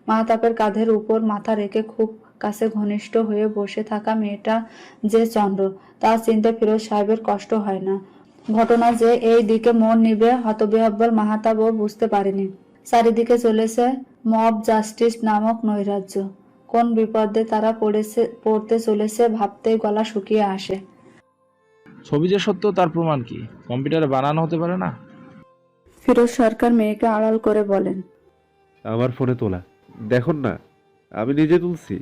মাহতাবের কাঁধের উপর মাথা রেখে খুব কাছে ঘনিষ্ঠ হয়ে বসে থাকা মেয়েটা যে চন্দ্র, তা চিনতে ফিরোজ সাহেবের কষ্ট হয় না। ঘটনা যে এই দিকে মোড় নিবে হতবিহ্বল মাহতাবও বুঝতে পারেনি। চারিদিকে চলেছে মব জাস্টিস নামক নৈরাজ্য। কোন বিপদে তারা পড়তে চলেছে ভাবতেই গলা শুকিয়ে আসে। ছবি যে সত্য তার প্রমাণ কি কম্পিউটারে বানানো হতে পারে না? ফিরোজ সরকার মেয়েকে আড়াল করে বলেন, আমার ফোনে তোলা, দেখুন না, আমি নিজে তুলছি।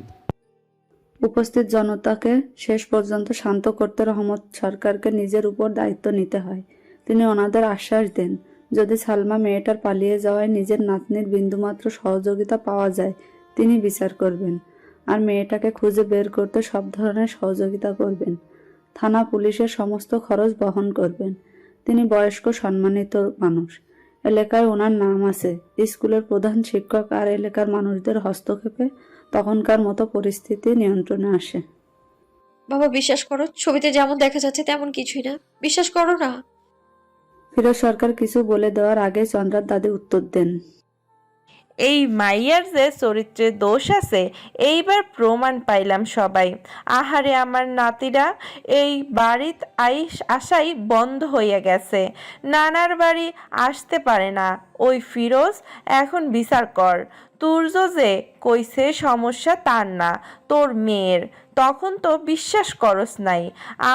উপস্থিত জনতাকে শেষ পর্যন্ত শান্ত করতে রহমত সরকারকে নিজের উপর দায়িত্ব নিতে হয়। তিনি ওনাদের আশ্বাস দেন, যদি সালমা মেয়েটার পালিয়ে যাওয়ায় নিজের নাতনির বিন্দুমাত্র সহযোগিতা পাওয়া যায় তিনি বিচার করবেন, আর মেয়েটাকে খুঁজে বের করতে সব ধরনের সহযোগিতা করবেন। থানা পুলিশের সমস্ত খরচ বহন করবেন। তিনি বয়স্ক সম্মানিত মানুষ, এলাকায় ওনার নাম আছে। স্কুলের প্রধান শিক্ষক আর এলাকার মানুষদের হস্তক্ষেপে তখনকার মতো পরিস্থিতি নিয়ন্ত্রণে আসে। বাবা বিশ্বাস করো, ছবিতে যেমন দেখা যাচ্ছে তেমন কিছুই না, বিশ্বাস করো না। ফিরোজ সরকার কিছু বলে দেওয়ার আগে চন্দ্রার দাদি উত্তর দেন, এই মাইয়ার যে চরিত্রে দোষ আছে এইবার প্রমাণ পাইলাম সবাই। আহারে আমার নাতিরা এই বাড়িত আসাই বন্ধ হইয়া গেছে, নানার বাড়ি আসতে পারে না। ওই ফিরোজ এখন বিচার কর। তুর্য যে কইছে সমস্যা তার না, তোর মেয়ের। তখন তো বিশ্বাস করস নাই।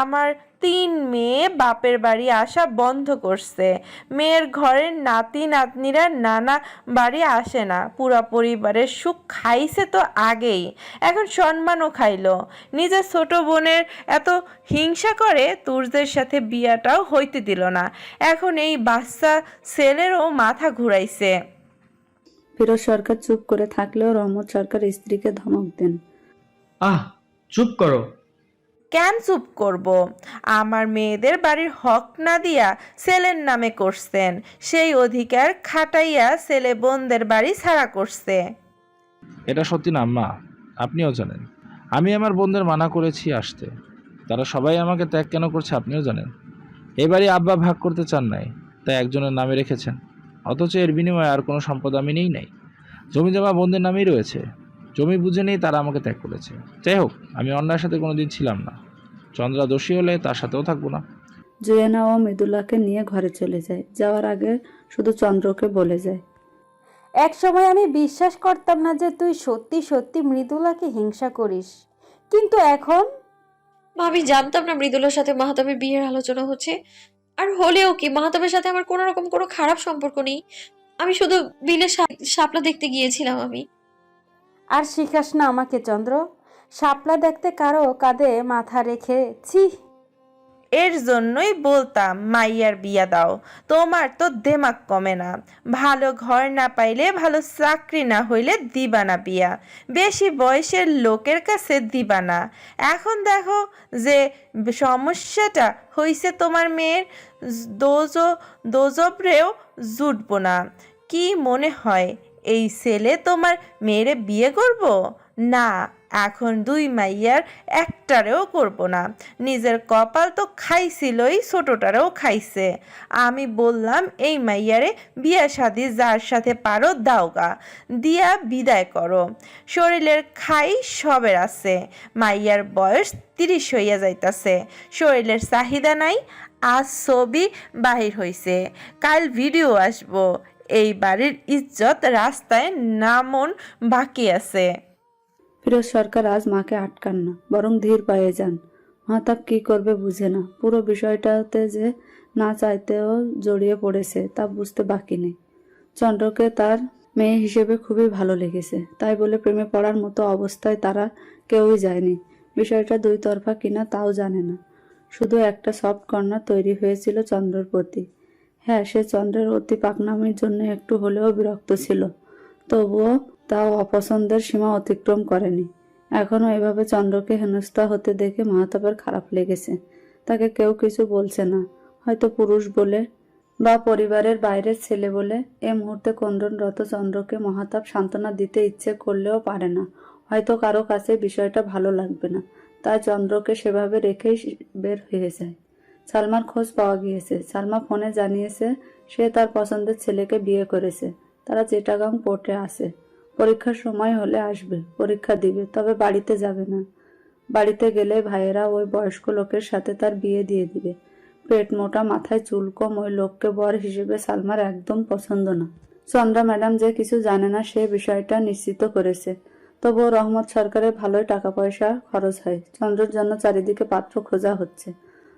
আমার 3 মেয়ে বাপের বাড়ি আসা বন্ধ করছে। মেয়ের ঘরের নাতি নাতনিরা নানা বাড়ি আসে না। পুরা পরিবারের সুখ খাইছে তো আগেই, এখন সম্মানও খাইলো। নিজের ছোট বোনের এত হিংসা করে তুর্যের সাথে বিয়াটাও হইতে দিল না। এখন এই বাচ্চা ছেলেরও মাথা ঘুরাইছে। ফিরোজ সরকার চুপ করে থাকলেও রহমত সরকার স্ত্রীকে ধমক দেন, চুপ করো। কেন চুপ করব? আমার মেয়েদের বাড়ির হক না দিয়া ছেলের নামে করছেন, সেই অধিকার খাটাইয়া ছেলে বোনদের বাড়ি ছাড়া করছে। এটা সত্যি না আম্মা, আপনিও জানেন। আমি আমার বোনদের মানা করেছি আসতে, তারা সবাই আমাকে ত্যাগ কেন করছে আপনিও জানেন। এবারই আব্বা ভাগ করতে চান নাই, তাই একজনের নামে রেখেছেন। অথচ এর বিনিময়ে আর কোনো সম্পদ আমি নেই নাই, জমি জমা বোনদের নামেই রয়েছে। জমি বুঝে নেই তারা আমাকে ত্যাগ করেছে। যাই হোক, আমি অন্যায়ের সাথে কোনোদিন ছিলাম না। চন্দ্রা দোষী হলে তার সাথেও থাকবো না। জুয়েনা ও মৃদুলাকে নিয়ে ঘরে চলে যায়। যাওয়ার আগে শুধু চন্দ্রকে বলে যায়, এক সময় আমি বিশ্বাস করতাম না যে তুই সত্যি সত্যি মৃদুলাকে হিংসা করিস, কিন্তু এখন মা, আমি জানতাম না মৃদুলার সাথে মাহাতাবের বিয়ের আলোচনা হচ্ছে। আর হলেও কি, মাহাতাবের সাথে আমার কোনো রকম কোনো খারাপ সম্পর্ক নেই। আমি শুধু বিলে শাপলা দেখতে গিয়েছিলাম। আমি আর শিখাস না আমাকে চন্দ্র, শাপলা দেখতে কারো কাঁধে মাথা রেখে ছি। এর জন্যই বলতাম মাইয়ার বিয়া দাও। তোমার তো দেমাগ কমে না। ভালো ঘর না পাইলে, ভালো চাকরি না হইলে দিবা না বিয়া। বেশি বয়সের লোকের কাছে দিবা না। এখন দেখো যে সমস্যাটা হইছে তোমার মেয়ের, দোজবরেও জুটবো না। কি মনে হয় এই ছেলে তোমার মেয়েরে বিয়ে করব? না, এখন 2 মাইয়ার একটারেও করব না। নিজের কপাল তো খাইছিলই, ছোটটারেও খাইছে। আমি বললাম এই মাইয়ারে বিয়া শাদি যার সাথে পারো দাওগা, দিয়া বিদায় করো। শরীরের খাই সবের আছে। মাইয়ার বয়স 30 হইয়া যাইতাছে, শরীরের চাহিদা নাই। আজ ছবি বাহির হইছে, কাল ভিডিও আসবো। এই বাড়ির ইজ্জত রাস্তায় নামন বাকি আছে। ফিরোজ সরকার আজ মাকে আটকান না, বরং ধীর পায়ে যান। মাহতাব কি করবে বুঝে না। পুরো বিষয়টাতে যে না চাইতেও জড়িয়ে পড়েছে তা বুঝতে বাকি নেই। চন্দ্রকে তার মেয়ে হিসেবে খুবই ভালো লেগেছে, তাই বলে প্রেমে পড়ার মতো অবস্থায় তারা কেউই যায়নি। বিষয়টা দুই তরফা কিনা তাও জানে না, শুধু একটা সফট কর্নার তৈরি হয়েছিল চন্দ্রর প্রতি। হ্যাঁ, সে চন্দ্রের অতি পাকনামির জন্য একটু হলেও বিরক্ত ছিল, তবুও তাও অপছন্দের সীমা অতিক্রম করেনি। এখনও এভাবে চন্দ্রকে হেনস্থা হতে দেখে মাহতাবের খারাপ লেগেছে। তাকে কেউ কিছু বলছে না, হয়তো পুরুষ বলে বা পরিবারের বাইরের ছেলে বলে। এ মুহূর্তে ক্রন্দনরত চন্দ্রকে মাহতাব সান্ত্বনা দিতে ইচ্ছে করলেও পারে না, হয়তো কারো কাছে বিষয়টা ভালো লাগবে না, তাই চন্দ্রকে সেভাবে রেখেই বের হয়ে যায়। সালমার খোঁজ পাওয়া গিয়েছে। সালমা ফোনে জানিয়েছে সে তার পছন্দের ছেলেকে বিয়ে করেছে। তারা চিটাগাং পোর্টে আছে, পরীক্ষার সময় হলে আসবে, পরীক্ষা দিবে, তবে বাড়িতে যাবে না। বাড়িতে গেলে ভাইয়েরা ওই বয়স্ক লোকের সাথে তার বিয়ে দিয়ে দিবে। পেট মোটা, মাথায় চুল কম ওই লোককে বর হিসেবে সালমার একদম পছন্দ না। চন্দ্রা ম্যাডাম যে কিছু জানে না সে বিষয়টা নিশ্চিত করেছে। তবুও রহমত সরকারের ভালোই টাকা পয়সা খরচ হয়। চন্দ্রের জন্য চারিদিকে পাত্র খোঁজা হচ্ছে।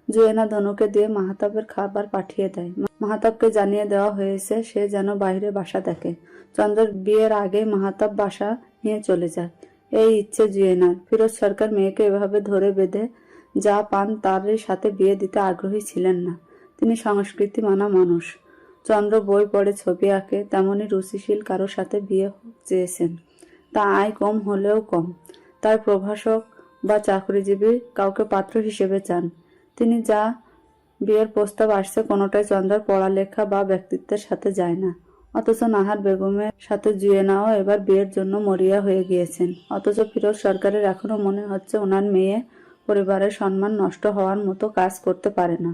জুয়েনা ধনুকে দিয়ে মাহতাবের খাবার পাঠিয়ে দেয়। মাহতাবকে জানিয়ে দেওয়া হয়েছে সে যেন বাইরে বাসা দেখে। চন্দ্রের বিয়ের আগে মাহতাব বাসা নিয়ে চলে যায়, এই ইচ্ছে জুয়েনার। ফিরোজ সরকার মেয়েকে এভাবে ধরে বেঁধে যা পান তারই সাথে বিয়ে দিতে আগ্রহী ছিলেন না। তিনি সংস্কৃতি মানা মানুষ। চন্দ্র বই পড়ে, ছবি আঁকে, তেমনি রুচিশীল কারোর সাথে বিয়ে চেয়েছেন। তা আয় কম হলেও কম। তার প্রভাষক বা চাকরিজীবী কাউকে পাত্র হিসেবে চান তিনি। যা বিয়ের প্রস্তাব আসছে কোনোটাই চন্দ্রার পড়ালেখা বা ব্যক্তিত্বের সাথে যায় না। অথচ নাহার বেগমের সাথে জুয়েনাও এবার বিয়ের জন্য মরিয়া হয়ে গিয়েছেন। অথচ ফিরোজ সরকারের এখনো মনে হচ্ছে ওনার মেয়ে পরিবারের সম্মান নষ্ট হওয়ার মতো কাজ করতে পারে না।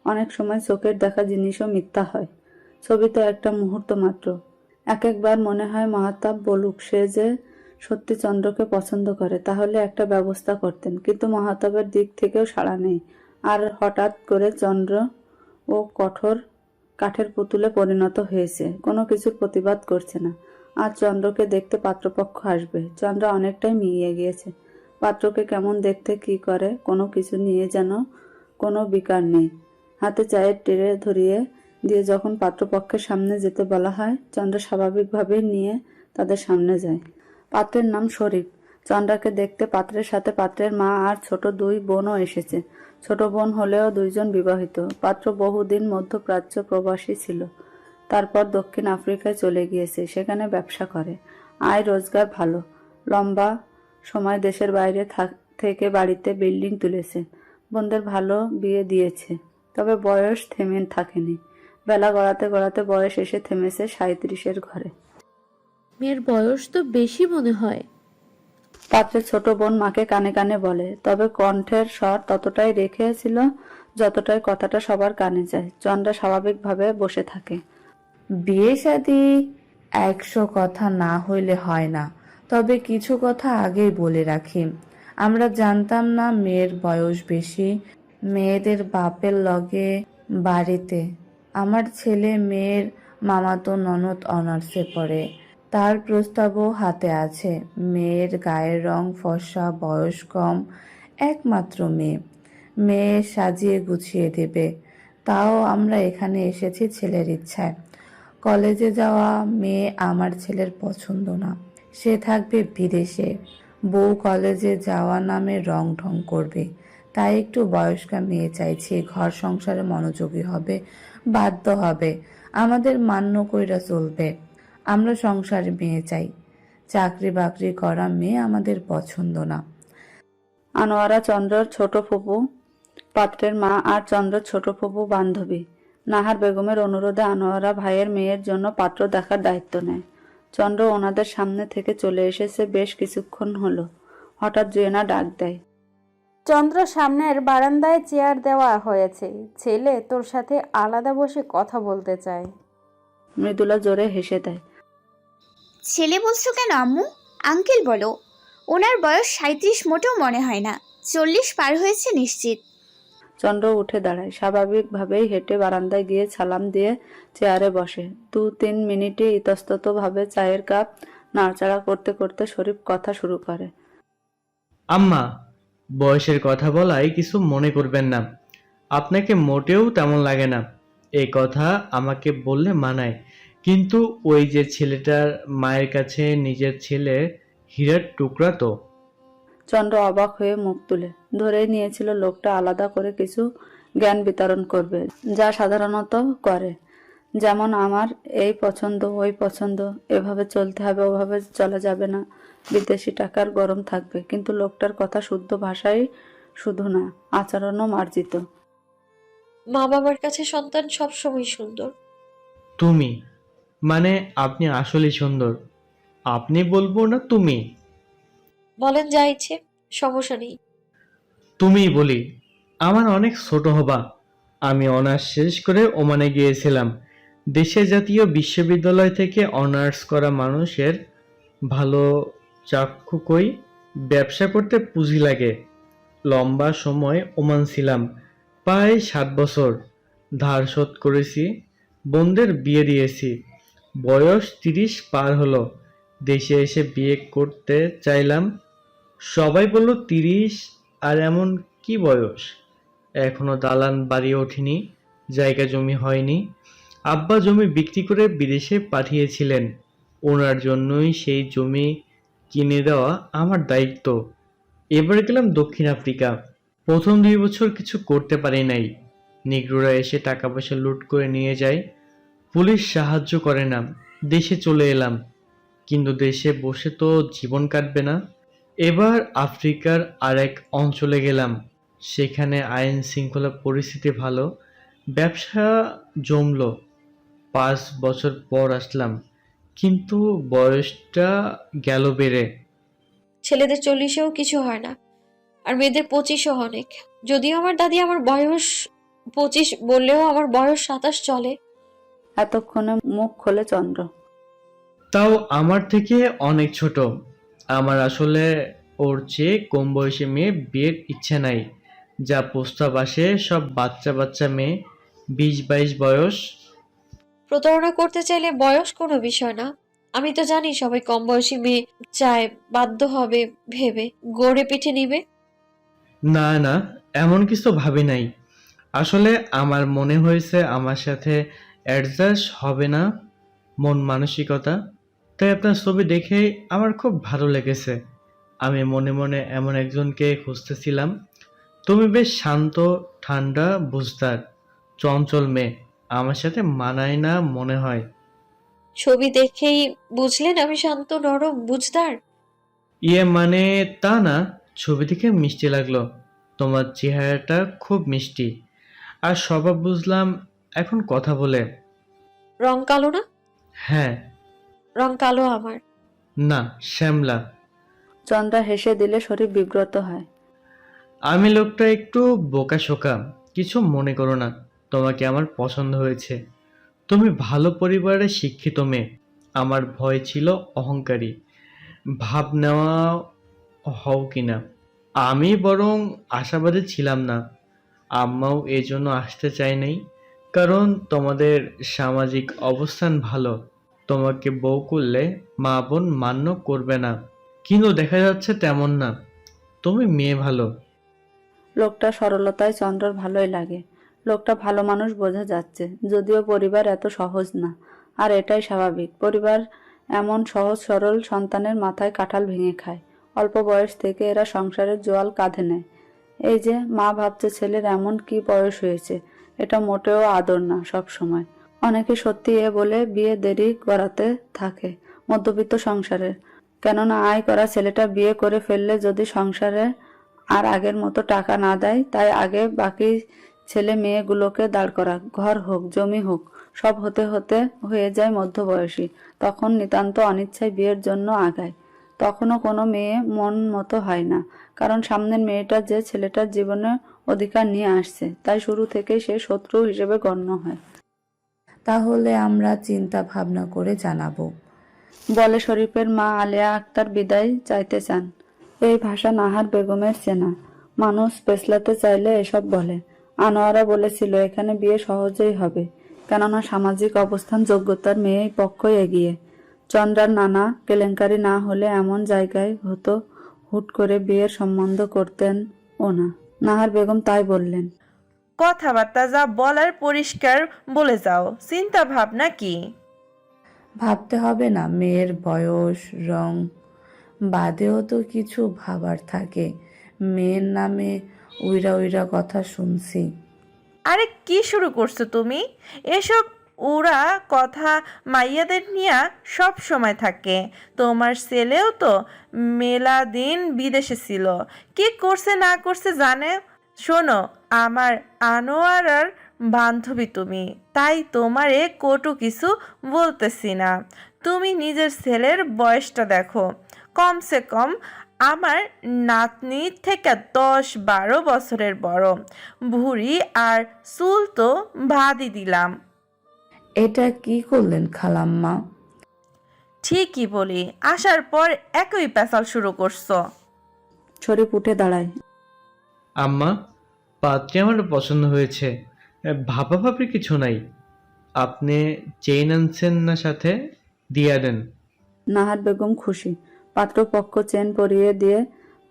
অনেক সময় চোখের দেখা জিনিসও মিথ্যা হয়। ছবি তো একটা মুহূর্ত মাত্র। এক একবার মনে হয় মাহতাব বলুক সে যে সত্যি চন্দ্রকে পছন্দ করে, তাহলে একটা ব্যবস্থা করতেন। কিন্তু মাহতাবের দিক থেকেও সাড়া নেই। আর হঠাৎ করে চন্দ্র ও কঠোর কাঠের পুতুলে পরিণত হয়েছে, কোনো কিছুর প্রতিবাদ করছে না। আজ চন্দ্রকে দেখতে পাত্রপক্ষ আসবে। চন্দ্র অনেকটাই মিলিয়ে গিয়েছে। পাত্রকে কেমন দেখতে, কি করে, কোনো কিছু নিয়ে যেন কোনো বিকার নেই। হাতে চায়ের ট্রে ধরিয়ে দিয়ে যখন পাত্রপক্ষের সামনে যেতে বলা হয়, চন্দ্র স্বাভাবিকভাবেই নিয়ে তাদের সামনে যায়। পাত্রের নাম শরীফ। চন্দ্রাকে দেখতে পাত্রের সাথে পাত্রের মা আর ছোট দুই বোনও এসেছে। ছোট বোন হলেও দুইজন বিবাহিত। পাত্র বহুদিন মধ্যপ্রাচ্য প্রবাসী ছিল, তারপর দক্ষিণ আফ্রিকায় চলে গিয়েছে, সেখানে ব্যবসা করে। আয় রোজগার ভালো। লম্বা সময় দেশের বাইরে থেকে বাড়িতে বিল্ডিং তুলেছে। বোনদের ভালো বিয়ে দিয়েছে, তবে বয়স থেমে থাকেনি। বেলা গড়াতে গড়াতে বয়স এসে থেমেছে 37-এর ঘরে। মেয়ের বয়স তো বেশি মনে হয়। পাত্রের ছোট বোন মাকে কানে কানে বলে, তবে কণ্ঠের স্বর ততটাই রেখেছিল যতটাই কথাটা সবার কানে যায়। চন্দ্রা স্বাভাবিকভাবে বসে থাকে। বিয়ে শাদী 100 কথা না হইলে হয় না, তবে কিছু কথা আগেই বলে রাখি। আমরা জানতাম না মেয়ের বয়স বেশি। মেয়েদের বাপের লগে বাড়িতে আমার ছেলে মেয়ের মামাতো ননদ অনার্সে পড়ে, তার প্রস্তাবও হাতে আছে। মেয়ের গায়ের রং ফর্সা, বয়স কম, একমাত্র মেয়ে। মেয়ে সাজিয়ে গুছিয়ে দেবে। তাও আমরা এখানে এসেছি ছেলের ইচ্ছায়। কলেজে যাওয়া মেয়ে আমার ছেলের পছন্দ না, সে থাকবে বিদেশে। বউ কলেজে যাওয়া নামে রং ঢং করবে, তাই একটু বয়স্কা মেয়ে চাইছি। ঘর সংসারে মনোযোগী হবে, বাধ্য হবে, আমাদের মান্য কইরা চলবে। আমরা সংসারে মেয়ে চাই, চাকরি বাকরি করা মেয়ে আমাদের পছন্দ না। আনোয়ারা চন্দ্রর ছোট ফুপু, পাত্রের মা আর চন্দ্রর ছোট ফুপু বান্ধবী। নাহার বেগমের অনুরোধে আনোয়ারা ভাইয়ের মেয়ের জন্য পাত্র দেখার দায়িত্ব নেয়। চন্দ্র ওনাদের সামনে থেকে চলে এসেছে বেশ কিছুক্ষণ হলো। হঠাৎ জুয়েনা ডাক দেয়, চন্দ্র সামনের বারান্দায় চেয়ার দেওয়া হয়েছে, ছেলে তোর সাথে আলাদা বসে কথা বলতে চায়। মৃদুলা জোরে হেসে দেয়। ছেলে বলছো কেন আম্মু? আঙ্কেল বলো। ওনার বয়স 37 মোটেও মনে হয় না, 40 পার হয়েছে নিশ্চিত। চন্দ্র উঠে দাঁড়ায়, স্বাভাবিকভাবেই হেঁটে বারান্দায় গিয়ে সালাম দিয়ে চেয়ারে বসে। 2-3 মিনিটে ইতস্তত ভাবে চায়ের কাপ নাড়াচাড়া করতে করতে শরীফ কথা শুরু করে। আম্মা, বয়সের কথা বলায় কিছু মনে করবেন না। আপনাকে মোটেও তেমন লাগে না, এই কথা আমাকে বললে মানায়, কিন্তু ওই যে ছেলেটার মায়ের কাছে নিজের ছেলে হীরার টুকরা তো। চন্দ্র অবাক হয়ে মুখ তুলে ধরেই নিয়েছিল লোকটা আলাদা করে কিছু জ্ঞান বিতরণ করবে, যা সাধারণত করে। যেমন আমার এই পছন্দ ওই পছন্দ, এভাবে চলতে হবে ওভাবে চলা যাবে না, বিদেশি টাকার গরম থাকবে। কিন্তু লোকটার কথা শুদ্ধ ভাষাই শুধু না, আচরণও মার্জিত। মা বাবার কাছে সন্তান সবসময় সুন্দর। তুমি মানে আপনি আসলেই সুন্দর। আপনি বলবো না তুমি? বলেন যা ইচ্ছে, সমস্যা নেই। তুমিই বলি। আমার অনেক ছোট হবা। আমি অনার্স শেষ করে ওমানে গিয়েছিলাম। দেশে জাতীয় বিশ্ববিদ্যালয় থেকে অনার্স করা মানুষের ভালো চাক্ষুকই ব্যবসা করতে পুঁজি লাগে। লম্বা সময় ওমান ছিলাম, প্রায় 7 বছর। ধার শোধ করেছি, বোনদের বিয়ে দিয়েছি। বয়স 30 পার হলো। দেশে এসে বিয়ে করতে চাইলাম। সবাই বলল 30 আর এমন কি বয়স, এখনো দালান বাড়ি ওঠেনি, জায়গা জমি হয়নি। আব্বা জমি বিক্রি করে বিদেশে পাঠিয়েছিলেন, ওনার জন্যই সেই জমি কিনে দেওয়া আমার দায়িত্ব। এবার গেলাম দক্ষিণ আফ্রিকা। প্রথম 2 বছর কিছু করতে পারি নাই। নিগ্রোরা এসে টাকা পয়সা লুট করে নিয়ে যায়, পুলিশ সাহায্য করে না। দেশে চলে এলাম, কিন্তু দেশে বসে তো জীবন কাটবে না। এবার আফ্রিকার আরেক অঞ্চলে গেলাম। সেখানে আইন শৃঙ্খলা পরিস্থিতি ভালো, ব্যবসা জমলো। 5 বছর পর আসলাম, কিন্তু বয়সটা গেল বেড়ে। ছেলেদের 40-এও কিছু হয় না, আর মেয়েদের 25-ও অনেক। যদিও আমার দাদি আমার বয়স 25 বললেও আমার বয়স 27 চলে। এতক্ষণে মুখ খোলে চন্দ্র। তাও আমার থেকে অনেক ছোট। আমার আসলে ওর চেয়ে কম বয়সী মেয়ে বিয়ের ইচ্ছে নাই। যা প্রস্তাব আসে সব বাচ্চা বাচ্চা মেয়ে, 20-22 বয়স। প্রতারণা করতে চাইলে বয়স কোনো বিষয় না। আমি তো জানি সবাই কম বয়সী মেয়ে চায়, বাধ্য হবে ভেবে গড়ে পিঠে নিবে। না না, এমন কিছু ভাবি নাই। আসলে আমার মনে হয়েছে আমার সাথে অ্যাডজাস্ট হবে না মন মানসিকতা। তাই আপনার ছবি দেখে আমার খুব ভালো লেগেছে। আমি মনে মনে এমন একজনকে খুঁজতেছিলাম। তুমি বেশ শান্ত, ঠান্ডা, বুঝদার, চঞ্চল মেয়ে। আমার সাথে মানায় না মনে হয়। ছবি দেখেই বুঝলেন আমি শান্ত, নরম, বুঝদার? ইয়ে মানে তা না, ছবি দেখে মিষ্টি লাগলো। তোমার চেহারাটা খুব মিষ্টি, আর স্বভাব বুঝলাম এখন কথা বলে। রং কালো না? হ্যাঁ। রং কালো আমার। না, শ্যামলা। চন্দ্রা হেসে দিলে শরীর বিব্রত হয়। আমি লোকটা একটু বোকাশোকা, কিছু মনে করো না। তোমাকে আমার পছন্দ হয়েছে। তুমি ভালো পরিবারের শিক্ষিত মেয়ে। আমার ভয় ছিল অহংকারী ভাব নেওয়া হও কিনা। আমি বরং আশাবাদী ছিলাম না। আম্মাও এই জন্য আসতে চায় নাই, কারণ তোমাদের সামাজিক অবস্থান ভালো। তোমাকে বউ করলে মা বোন মান্য করবে না। কিন্তু দেখা যাচ্ছে তেমন না। তুমি মেয়ে ভালো। লোকটা সরলতায় চন্দ্রর ভালোই লাগে। লোকটা ভালো মানুষ বোঝা যাচ্ছে, যদিও পরিবার এত সহজ না। আর এটাই স্বাভাবিক, পরিবার এমন সহজ সরল সন্তানের মাথায় কাঁঠাল ভেঙে খায়। অল্প বয়স থেকে এরা সংসারের জোয়াল কাঁধে নেয়। এই যে মা ভাবছে ছেলের এমন কি বয়স হয়েছে, এটা মোটেও আদর না। সব সময় অনেকে সত্যি এ বলে বিয়ে দেরি করাতে থাকে মধ্যবিত্ত সংসারের। কেননা আয় করা ছেলেটা বিয়ে করে ফেললে যদি সংসারে আর আগের মতো টাকা না দেয়, তাই আগে বাকি ছেলে মেয়েগুলোকে দাঁড় করা। ঘর হোক, জমি হোক, সব হতে হতে হয়ে যায় মধ্যবয়সী। তখন নিতান্ত অনিচ্ছায় বিয়ের জন্য আগায়। তখনও কোনো মেয়ে মন মতো হয় না, কারণ সামনের মেয়েটা যে ছেলেটার জীবনে অধিকার নিয়ে আসছে, তাই শুরু থেকেই সে শত্রু হিসেবে গণ্য হয়। তাহলে আমরা চিন্তা ভাবনা করে জানাবো। বলে শরীফের মা আলেয়া আক্তার বিদায় চাইতে চান। এই ভাষা নাহার বেগমের চেনা। মানুষ পেছলাতে চাইলে এসব বলে। আনোয়ারা বলেছিল এখানে বিয়ে সহজেই হবে, কেননা সামাজিক অবস্থান যোগ্যতার মেয়েই পক্ষই এগিয়ে। চন্দ্রার নানা কেলেঙ্কারি না হলে এমন জায়গায় হতো হুট করে বিয়ের সম্বন্ধ করতেন ও না। নাহার বেগম তাই বললেন। কথাবার্তা যা বলার পরিষ্কার বলে যাও, চিন্তা ভাবনা কি? ভাবতে হবে না? মেয়ের বয়স, রং বাদেও তো কিছু ভাবার থাকে। মেয়ের নামে উইরা উইরা কথা শুনছি। আরে কি শুরু করছো তুমি? এসব ওরা কথা মাইয়াদের নিয়ে সব সময় থাকে। তোমার ছেলেও তো মেলা দিন বিদেশে ছিল, কি করছে না করছে জানে? শোনো, আমার আনোয়ারার বান্ধবী তুমি, তাই তোমারে কটু কিছু বলতেছি না। তুমি নিজের ছেলের বয়সটা দেখো, কমসে কম আমার নাতনির থেকে 10-12 বছরের বড়। ভুঁড়ি আর চুল তো বাদই দিলাম। এটা কি করলেন খালাম্মা? ঠিকই বলি, আসার পর একই পেশাল শুরু করছো। শরীফ উঠে দাঁড়ায়। আম্মা, পাত্রী আমার পছন্দ হয়েছে, ভাবাভাবির কিছু নাই। আপনি চেইন আনছেন না সাথে, দিয়া দেন। নাহার বেগম খুশি। পাত্রপক্ষ চেন পরিয়ে দিয়ে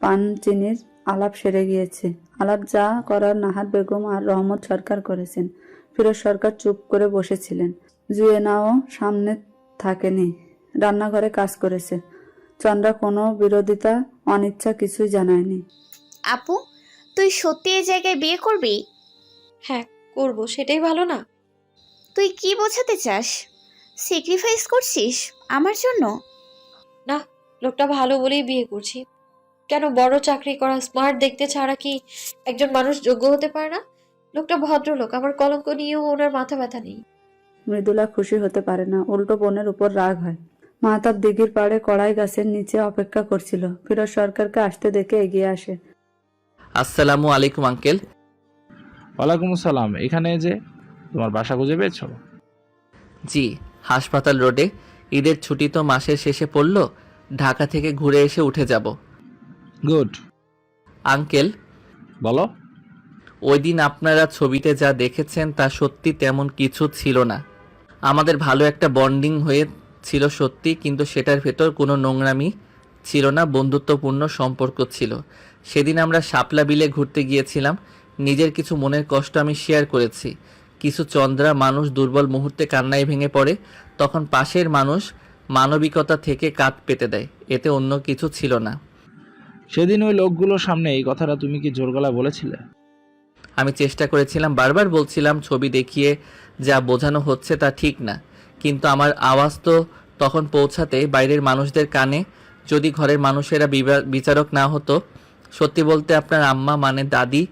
পান চিনির আলাপ সেরে গিয়েছে। আলাপ যা করার নাহার বেগম আর রহমত সরকার করেছেন। ফিরোজ সরকার চুপ করে বসেছিলেন। জুয়েনাও সামনে থাকেনি, রান্নাঘরে কাজ করেছে। চন্দ্রা কোনো বিরোধিতা, অনিচ্ছা কিছুই জানায়নি। আপু, তুই সত্যি এই জায়গায় বিয়ে করবি? হ্যাঁ, করব, সেটাই ভালো না? তুই কি বোঝাতে চাস? স্যাক্রিফাইস করছিস আমার জন্য? না, লোকটা ভালো বলেই বিয়ে করছি। কেন, বড় চাকরি করা, স্মার্ট দেখতে ছাড়া কি একজন মানুষ যোগ্য হতে পারে না? লোকটা ভদ্রলোক, আমার কলঙ্ক নিয়েও ওনার মাথা ব্যথা নেই। মৃদুলা খুশি হতে পারে না, উল্টো বোনের উপর রাগ হয়। মাহতাব দিঘির পাড়ে কড়াই গাছের নিচে অপেক্ষা করছিল। ফিরোজ সরকারকে আসতে দেখে এগিয়ে আসে। আসসালামু আলাইকুম আঙ্কেল। ওয়ালাইকুম আসসালাম। এখানে যে তোমার বাসা খুঁজে পেয়েছো? জি, হাসপাতাল রোডে। ঈদের ছুটি তো মাসের শেষে পড়ল, ঢাকা থেকে ঘুরে এসে উঠে যাব। গুড। আঙ্কেল, বলো। ওই দিন আপনারা ছবিতে যা দেখেছেন তা সত্যি তেমন কিছু ছিল না। আমাদের ভালো একটা বন্ডিং হয়েছিল সত্যি, কিন্তু সেটার ভেতর কোনো নোংরামি ছিল না, বন্ধুত্বপূর্ণ সম্পর্ক ছিল। সেদিন আমরা শাপলা বিলে ঘুরতে গিয়েছিলাম। নিজের কিছু মনের কষ্ট আমি শেয়ার করেছি। কিছু চন্দ্রা মানুষ দুর্বল মুহূর্তে কান্নায় ভেঙে পড়ে, তখন পাশের মানুষ মানবিকতা থেকে কাঁধ পেতে দেয়, এতে অন্য কিছু ছিল না। সেদিন ওই লোকগুলোর সামনে এই কথাটা তুমি কি জোর গলায় বলেছিলে? আমি চেষ্টা করেছিলাম, বারবার বলছিলাম ছবি দেখিয়ে যা বোঝানো হচ্ছে তা ঠিক না, কিন্তু আমার আওয়াজ তো তখন পৌঁছাতে বাইরের মানুষদের কানে। যদি ঘরের মানুষেরা বিচারক না হতো। সত্যি বলতে আপনার আম্মা মানে দাদি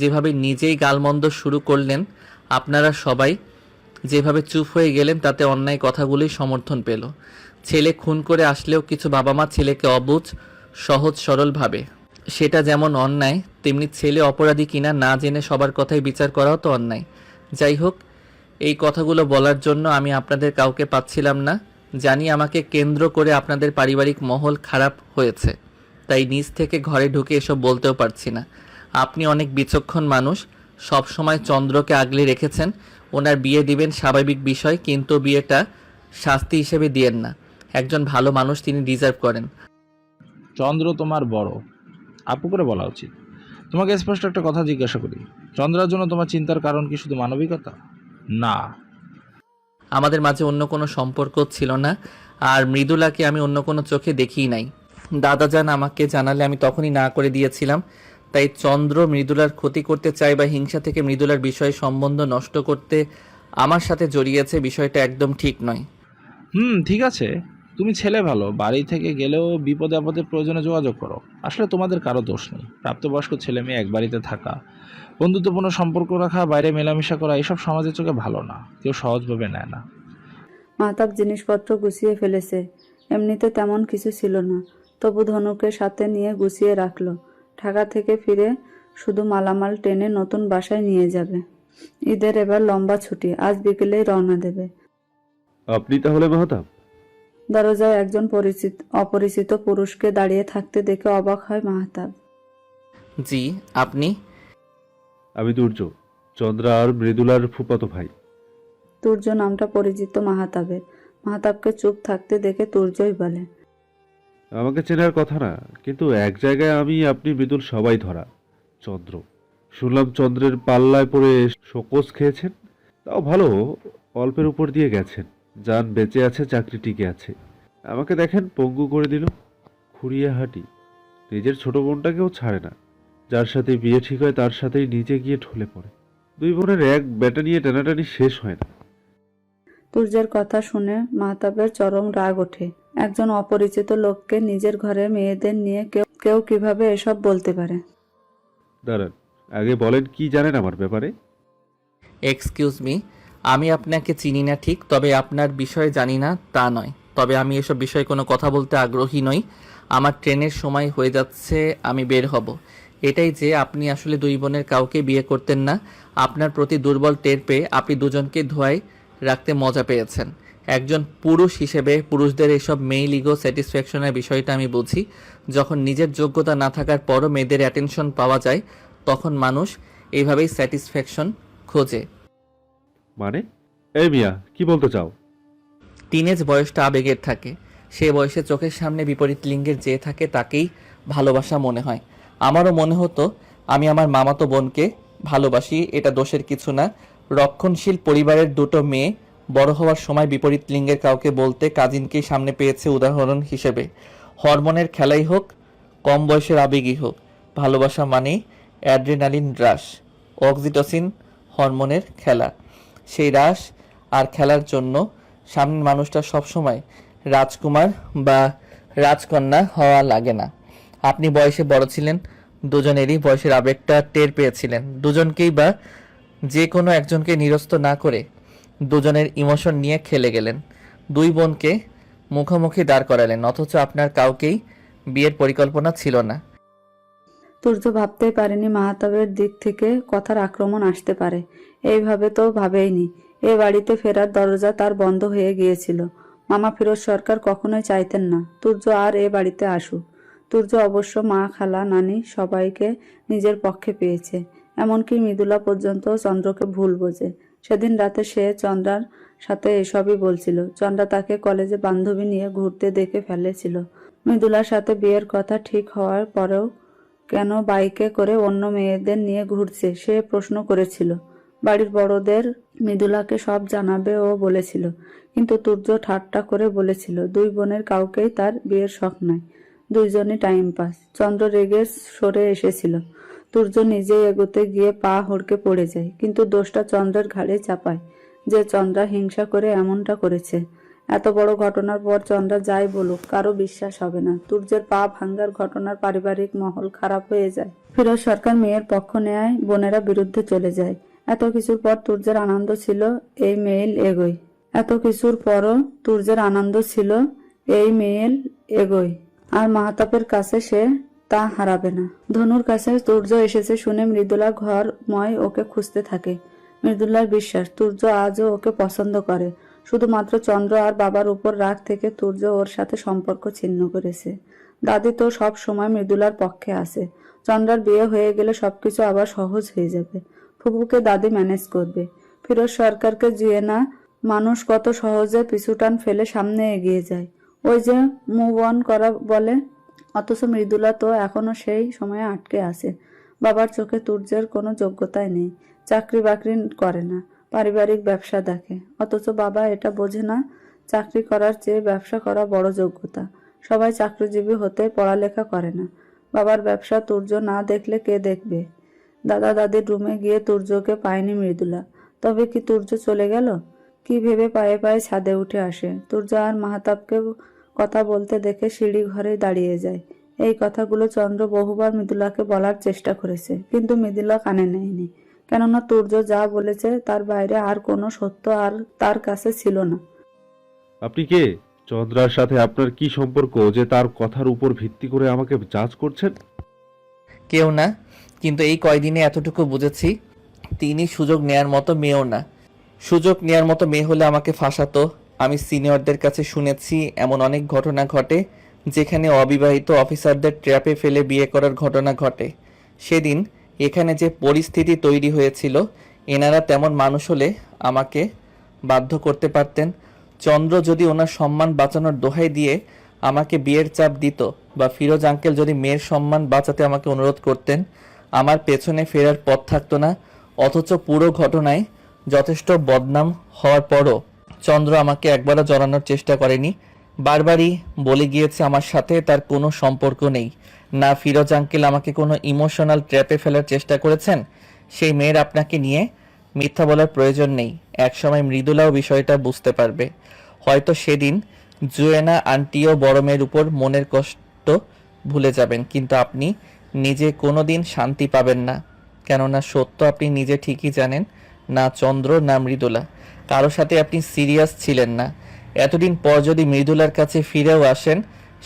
যেভাবে নিজেই গালমন্দ শুরু করলেন, আপনারা সবাই যেভাবে চুপ হয়ে গেলেন, তাতে অন্যায় কথাগুলোই সমর্থন পেল। ছেলে খুন করে আসলেও কিছু বাবা মা ছেলেকে অবুঝ সহজ সরল ভাবে। সেটা যেমন অন্যায়, তেমনি ছেলে অপরাধী কিনা না জেনে সবার কথাই বিচার করাও তো অন্যায়। যাই হোক, এই কথাগুলো বলার জন্য আমি আপনাদের কাউকে পাচ্ছিলাম না। জানি আমাকে কেন্দ্র করে আপনাদের পারিবারিক মহল খারাপ হয়েছে, তাই নিজ থেকে ঘরে ঢুকে এসব বলতেও পারছি না। আপনি অনেক বিচক্ষণ মানুষ, সব সময় চন্দ্রকে আগলে রেখেছেন। ওনার বিয়ে দিবেন স্বাভাবিক বিষয়, কিন্তু বিয়েটা শাস্তি হিসেবে দিয়েন না। একজন ভালো মানুষ, তিনি ডিজার্ভ করেন। চন্দ্র তোমার বড়, আপু করে বলা উচিত। তোমাকে স্পষ্ট একটা কথা জিজ্ঞাসা করি, চন্দ্রার জন্য তোমার চিন্তার কারণ কি শুধু মানবিকতা? না, আমাদের মাঝে অন্য কোনো সম্পর্ক ছিল না, আর মৃদুলাকে আমি অন্য কোনো চোখে দেখিই নাই। দাদাজান আমাকে জানালে আমি তখনই না করে দিয়েছিলাম। তাই চন্দ্র মৃদুলার ক্ষতি করতে চায় বা হিংসা থেকে মৃদুলার বিষয়ে সম্বন্ধ নষ্ট করতে আমার সাথে জড়িয়েছে, বিষয়টা একদম ঠিক নয়। ঠিক আছে, তুমি ছেলে ভালো, বাড়ি থেকে গেলেও বিপদে আপদে প্রয়োজনে যোগাযোগ করো। আসলে তোমাদের কারো দোষ নেই। প্রাপ্তবয়স্ক ছেলে মেয়ে এক বাড়িতে থাকা, বন্ধুত্বপূর্ণ সম্পর্ক রাখা, বাইরে মেলামেশা করা, এসব সমাজের চোখে ভালো না, কেউ সহজভাবে নেয় না। মাহতাব জিনিসপত্র গুছিয়ে ফেলেছে। এমনিতে তেমন কিছু ছিল না, তবু ধনুকে সাথে নিয়ে গুছিয়ে রাখলো। ঢাকা থেকে ফিরে শুধু মালামাল টেনে নতুন বাসায় নিয়ে যাবে। ঈদের এবার লম্বা ছুটি, আজ বিকেলেই রওনা দেবে। আপনি তাহলে মাহতাব? দরজায় একজন অপরিচিত পুরুষকে দাঁড়িয়ে থাকতে দেখে অবাক হয় মাহতাব। জি, আপনি? আমি দুর্য, চন্দ্রা আর মৃদুলার ফুফাতো ভাই। তুর্য নামটা পরিচিত মাহতাবের। মাহতাবকে চুপ থাকতে দেখে তুর্যই বলে, আমাকে চেনার কথা না, কিন্তু এক জায়গায় আমি আপনি মৃদুল সবাই ধরা। চন্দ্র, শুনলাম চন্দ্রের পাল্লায় পড়ে শোকজ খেয়েছেন, তাও ভালো, অল্পের উপর দিয়ে গেছেন। যান বেঁচে আছে, চাকরি টিকে আছে। আমাকে দেখেন পঙ্গু করে দিল, খুঁড়িয়ে হাঁটি। নিজের ছোট বোনটাকেও ছাড়ে না। যার সাথে বিয়ে ঠিক হয় তার সাথেই নিজে গিয়ে ঢলে পড়ে। দুই বোনের এক বেটা নিয়ে টানাটানি শেষ হয় না। তুর্যের কথা শুনে মাহতাবের চরম রাগ ওঠে। একজন অপরিচিত লোককে নিজের ঘরে মেয়েদের নিয়ে কেউ কিভাবে এসব বলতে পারে? দাঁড়ান, আগে বলেন কি জানেন আমার ব্যাপারে? এক্সকিউজ মি, আমি আপনাকে চিনি না ঠিক, তবে আপনার বিষয়ে জানি না তা নয়। তবে আমি এসব বিষয়ে কোনো কথা বলতে আগ্রহী নই। আমার ট্রেনের সময় হয়ে যাচ্ছে, আমি বের হব। এটাই যে আপনি আসলে দুই বোনের কাউকে বিয়ে করতেন না। আপনার প্রতি দুর্বল টের পেয়ে আপনি দুজনকে ধোয়ায় রাখতে মজা পেয়েছেন। একজন পুরুষ হিসেবে পুরুষদের এইসব মেইল ইগো স্যাটিসফ্যাকশনের বিষয়টা আমি বুঝি। যখন নিজের যোগ্যতা না থাকার পরও মেয়েদের অ্যাটেনশন পাওয়া যায়, তখন মানুষ এইভাবেই স্যাটিসফ্যাকশন খোঁজে। মানে এই মিয়া কি বলতে চাও? টিনেজ বয়সটা আবেগের থাকে। সে বয়সে চোখের সামনে বিপরীত লিঙ্গের যে থাকে তাকেই ভালোবাসা মনে হয়। আমারও মনে হতো আমি আমার মামাতো বোনকে ভালোবাসি, এটা দোষের কিছু না। রক্ষণশীল পরিবারের দুটো মেয়ে বড় হওয়ার সময় বিপরীত লিঙ্গের কাউকে বলতে কাজিনকেই সামনে পেয়েছে উদাহরণ হিসেবে। হরমোনের খেলাই হোক, কম বয়সের আবেগই হোক, ভালোবাসা মানেই অ্যাড্রেনালিন হ্রাস, অক্সিটোসিন হরমোনের খেলা। সেই হ্রাস আর খেলার জন্য সামনের মানুষটা সবসময় রাজকুমার বা রাজকন্যা হওয়া লাগে না। আপনি বয়সে বড় ছিলেন, দুজনেরই বয়সের আবেগটা টের পেয়েছিলেন। দুজনকেই বা যে কোনো একজনকে নিরস্ত না করে দুজনের ইমোশন নিয়ে খেলে গেলেন। দুই বোনকে মুখোমুখি দাঁড় করালেন, অথচ আপনার কাউকেই বিয়ের পরিকল্পনা ছিল না। তুর্য ভাবতেই পারেনি মাহতাবের দিক থেকে কথার আক্রমণ আসতে পারে। এইভাবে তো ভাবেইনি। এ বাড়িতে ফেরার দরজা তার বন্ধ হয়ে গিয়েছিল। মামা ফিরোজ সরকার কখনোই চাইতেন না তুর্য আর এ বাড়িতে আসুক। তুর্য অবশ্য মা, খালা, নানি সবাইকে নিজের পক্ষে পেয়েছে। এমনকি মৃদুলা পর্যন্ত চন্দ্রকে ভুল বোঝে। সেদিন রাতে সে চন্দ্রার সাথে এসবই বলছিল। চন্দ্রা তাকে কলেজে বান্ধবী নিয়ে ঘুরতে দেখে ফেলেছিল। মৃদুলার সাথে বিয়ের কথা ঠিক হওয়ার পরেও কেন বাইকে করে অন্য মেয়েদের নিয়ে ঘুরছে সে প্রশ্ন করেছিল। বাড়ির বড়দের মৃদুলাকে সব জানাবে ও বলেছিল, কিন্তু তুর্য ঠাট্টা করে বলেছিল দুই বোনের কাউকেই তার বিয়ের শখ নাই, দুইজনই টাইম পাস। চন্দ্র রেগে সরে এসেছিল। তুর্য নিজেই এগোতে গিয়ে পা হড়কে পড়ে যায়, কিন্তু দোষটা চন্দ্রের ঘাড়ে চাপায় যে চন্দ্রা হিংসা করে এমনটা করেছে। এত বড় ঘটনার পর চন্দ্রা যাই বলুক কারো বিশ্বাস হবে না। তুর্যের পা ভাঙ্গার ঘটনার পারিবারিক মহল খারাপ হয়ে যায়। ফিরোজ সরকার মেয়ের পক্ষ নেয়, বোনেরা বিরুদ্ধে চলে যায়। এত কিছুর পর তুর্যের আনন্দ ছিল এই মেইল এগোয়। এত কিছুর পরও তুর্যের আনন্দ ছিল এই মেইল এগোয়। আর মাহতাবের কাছে সে তা হারাবে না। ধনুর কাছে তুর্য এসেছে শুনে মৃদুলা ঘরময় ওকে খুঁজতে থাকে। মৃদুলার বিশ্বাস তুর্য আজও ওকে পছন্দ করে। শুধুমাত্র চন্দ্র আর বাবার উপর রাগ থেকে তুর্য ওর সাথে সম্পর্ক ছিন্ন করেছে। দাদি তো সব সময় মৃদুলার পক্ষে আছে। চন্দ্রার বিয়ে হয়ে গেলে সবকিছু আবার সহজ হয়ে যাবে। ফুপুকে দাদি ম্যানেজ করবে। ফিরোজ সরকারকে জিয়ে না মানুষ কত সহজে পিছুটান ফেলে সামনে এগিয়ে যায়। ওই যে মুভ অন করা বলে, অথচ মৃদুলা তো এখনো সেই সময়ে আটকে আছে। বাবার চোখে তুর্যের কোনো যোগ্যতাই নেই, চাকরি বাকরি করে না, পারিবারিক ব্যবসা দেখে। অথচ বাবা এটা বোঝে না চাকরি করার চেয়ে ব্যবসা করা বড় যোগ্যতা। সবাই চাকরিজীবী হতে পড়ালেখা করে না। বাবার ব্যবসা তুর্য না দেখলে কে দেখবে? দাদা দাদির রুমে গিয়ে তুর্যকে পায়নি মৃদুলা। তবে কি তুর্য চলে গেল? কি ভেবে পায়ে পায়ে ছাদে উঠে আসে। তুর্য আর মাহতাবকে কথা বলতে দেখে সিঁড়ি ঘরে দাঁড়িয়ে যায়। এই কথাগুলো চন্দ্র বহুবার মৃদুলাকে বলার চেষ্টা করেছে, কিন্তু মৃদুলা কানে নেয়নি। কেননা তুর্য যা বলেছে তার বাইরে আর কোনো সত্য আর তার কাছে ছিল না। আপনি কে? চন্দ্রার সাথে আপনার কি সম্পর্ক যে তার কথার উপর ভিত্তি করে আমাকে জাজ করছেন? কেউ না, কিন্তু এই কয়দিনে এতটুকু বুঝেছি তিনি সুযোগ নেয়ার মতো মেয়েও না। সুযোগ নেয়ার মতো মেয়ে হলে আমাকে ফাঁসাতো। আমি সিনিয়রদের কাছে শুনেছি এমন অনেক ঘটনা ঘটে যেখানে অবিবাহিত অফিসারদের ট্র্যাপে ফেলে বিয়ে করার ঘটনা ঘটে। সেদিন এখানে যে পরিস্থিতি তৈরি হয়েছিল, এনারা তেমন মানুষ হলে আমাকে বাধ্য করতে পারতেন। চন্দ্র যদি ওনার সম্মান বাঁচানোর দোহাই দিয়ে আমাকে বিয়ের চাপ দিত, বা ফিরোজ আঙ্কেল যদি মেয়ের সম্মান বাঁচাতে আমাকে অনুরোধ করতেন, আমার পেছনে ফেরার পথ থাকতো না। অথচ পুরো ঘটনায় যথেষ্ট বদনাম হওয়ার পরও চন্দ্র আমাকে একবারও জড়ানোর চেষ্টা করেনি, বারবারই বলে গিয়েছে আমার সাথে তার কোনো সম্পর্ক নেই। না ফিরোজ আঙ্কেল আমাকে কোনো ইমোশনাল ট্র্যাপে ফেলার চেষ্টা করেছেন। সেই মেয়ের আপনাকে নিয়ে মিথ্যা বলার প্রয়োজন নেই। একসময় মৃদুলাও বিষয়টা বুঝতে পারবে। হয়তো সেদিন জুয়েনা আন্টিও বড় মেয়ের উপর মনের কষ্ট ভুলে যাবেন, কিন্তু আপনি নিজে কোনো দিন শান্তি পাবেন না। কেননা সত্য আপনি নিজে ঠিকই জানেন, না চন্দ্র না মৃদুলা কারো সাথে আপনি সিরিয়াস ছিলেন না। এতদিন পর যদি মৃদুলার কাছে ফিরেও আসেন,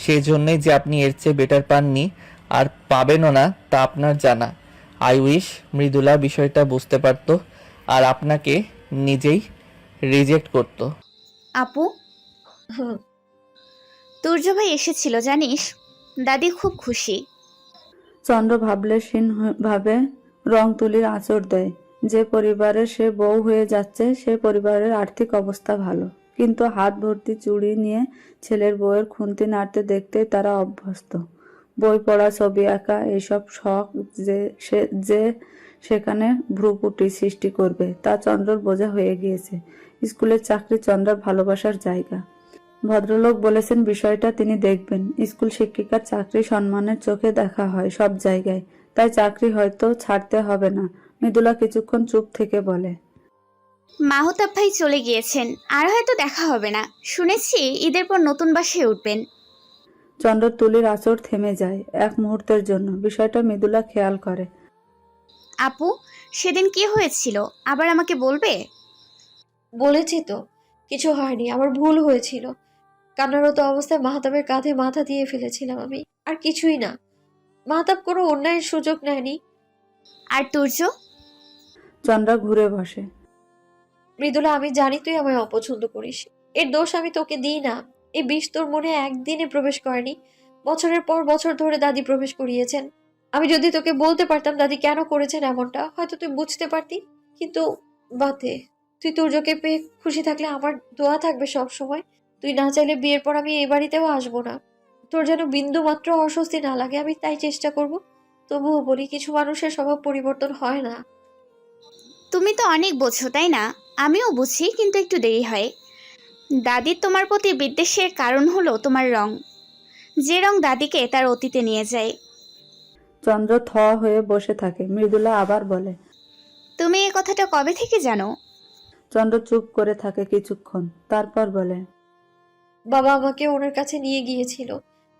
সেই জন্যই যে আপনি এর চেয়ে বেটার পাননি আর পাবেনও না তা আপনার জানা। আই উইশ মৃদুলা বিষয়টা বুঝতে পারতো আর আপনাকে নিজেই রিজেক্ট করতো। আপু, হুম। তুর্য ভাই এসেছিল জানিস? দাদি খুব খুশি। চন্দ্র ভাবলেশীন ভাবে রং তুলির আঁচড় দেয়। যে পরিবারে সে বউ হয়ে যাচ্ছে সে পরিবারের আর্থিক অবস্থা ভালো, কিন্তু হাত ভর্তি চুড়ি নিয়ে ছেলের বউয়ের খুন্তি নাড়তে দেখতেই তারা অভ্যস্ত। বই পড়া, ছবি আঁকা, এইসব শখ যে সেখানে ভ্রুকুটি সৃষ্টি করবে তা চন্দ্রর বোঝা হয়ে গিয়েছে। স্কুলের চাকরি চন্দ্রার ভালোবাসার জায়গা। ভদ্রলোক বলেছেন বিষয়টা তিনি দেখবেন। স্কুল শিক্ষিকার চাকরি সম্মানের চোখে দেখা হয় সব জায়গায়, তাই চাকরি হয়তো ছাড়তে হবে না। মৃদুলা কিছুক্ষণ চুপ থেকে বলে, মাহতাব ভাই চলে গিয়েছেন, আর হয়তো দেখা হবে না। শুনেছি ঈদের পর নতুন বাসায় উঠবেন। চন্দ্র তুলির আঁচড় থেমে যায় এক মুহূর্তের জন্য। বিষয়টা মৃদুলা খেয়াল করে। আপু, সেদিন কি হয়েছিল আবার আমাকে বলবে? বলেছি তো, কিছু হয়নি, আমার ভুল হয়েছিল। কান্নারত অবস্থায় মাহতাবের কাঁধে মাথা দিয়ে ফেলেছিলাম আমি, আর কিছুই না। মাহতাব কোনো অন্যায়ের সুযোগ নেয়নি। আর তুর্য? চন্দ্রা ঘুরে বসে। মৃদুলা, আমি জানি তুই আমায় অপছন্দ করিস, এর দোষ আমি তোকে দিই না। এই বিষ তোর মনে একদিনে প্রবেশ করেনি, বছরের পর বছর ধরে দাদি প্রবেশ করিয়েছেন। আমি যদি তোকে বলতে পারতাম দাদি কেন করেছেন এমনটা, হয়তো তুই বুঝতে পারতি। কিন্তু বাতে, তুই তুর্যকে পেয়ে খুশি থাকলে আমার দোয়া থাকবে সব সময়। তুই না চাইলে বিয়ের পর আমি এই বাড়িতেও আসবো না। তোর যেন বিন্দু মাত্র অস্বস্তি না লাগে, আমি তাই চেষ্টা করব। তবুও বলি, কিছু মানুষের স্বভাব পরিবর্তন হয় না। তুমি তো অনেক বোঝো তাই না? আমিও বুঝি, কিন্তু একটু দেরি হয়। দাদির তোমার প্রতি বিদ্বেষের কারণ হলো তোমার রং, যে রং দাদিকে তার অতীতে নিয়ে যায়। চন্দ্র থ হয়ে বসে থাকে। মৃদুলা আবার বলে, তুমি এই কথাটা কবে থেকে জানো? চন্দ্র চুপ করে থাকে কিছুক্ষণ, তারপর বলে, বাবা আমাকে ওনার কাছে নিয়ে গিয়েছিল।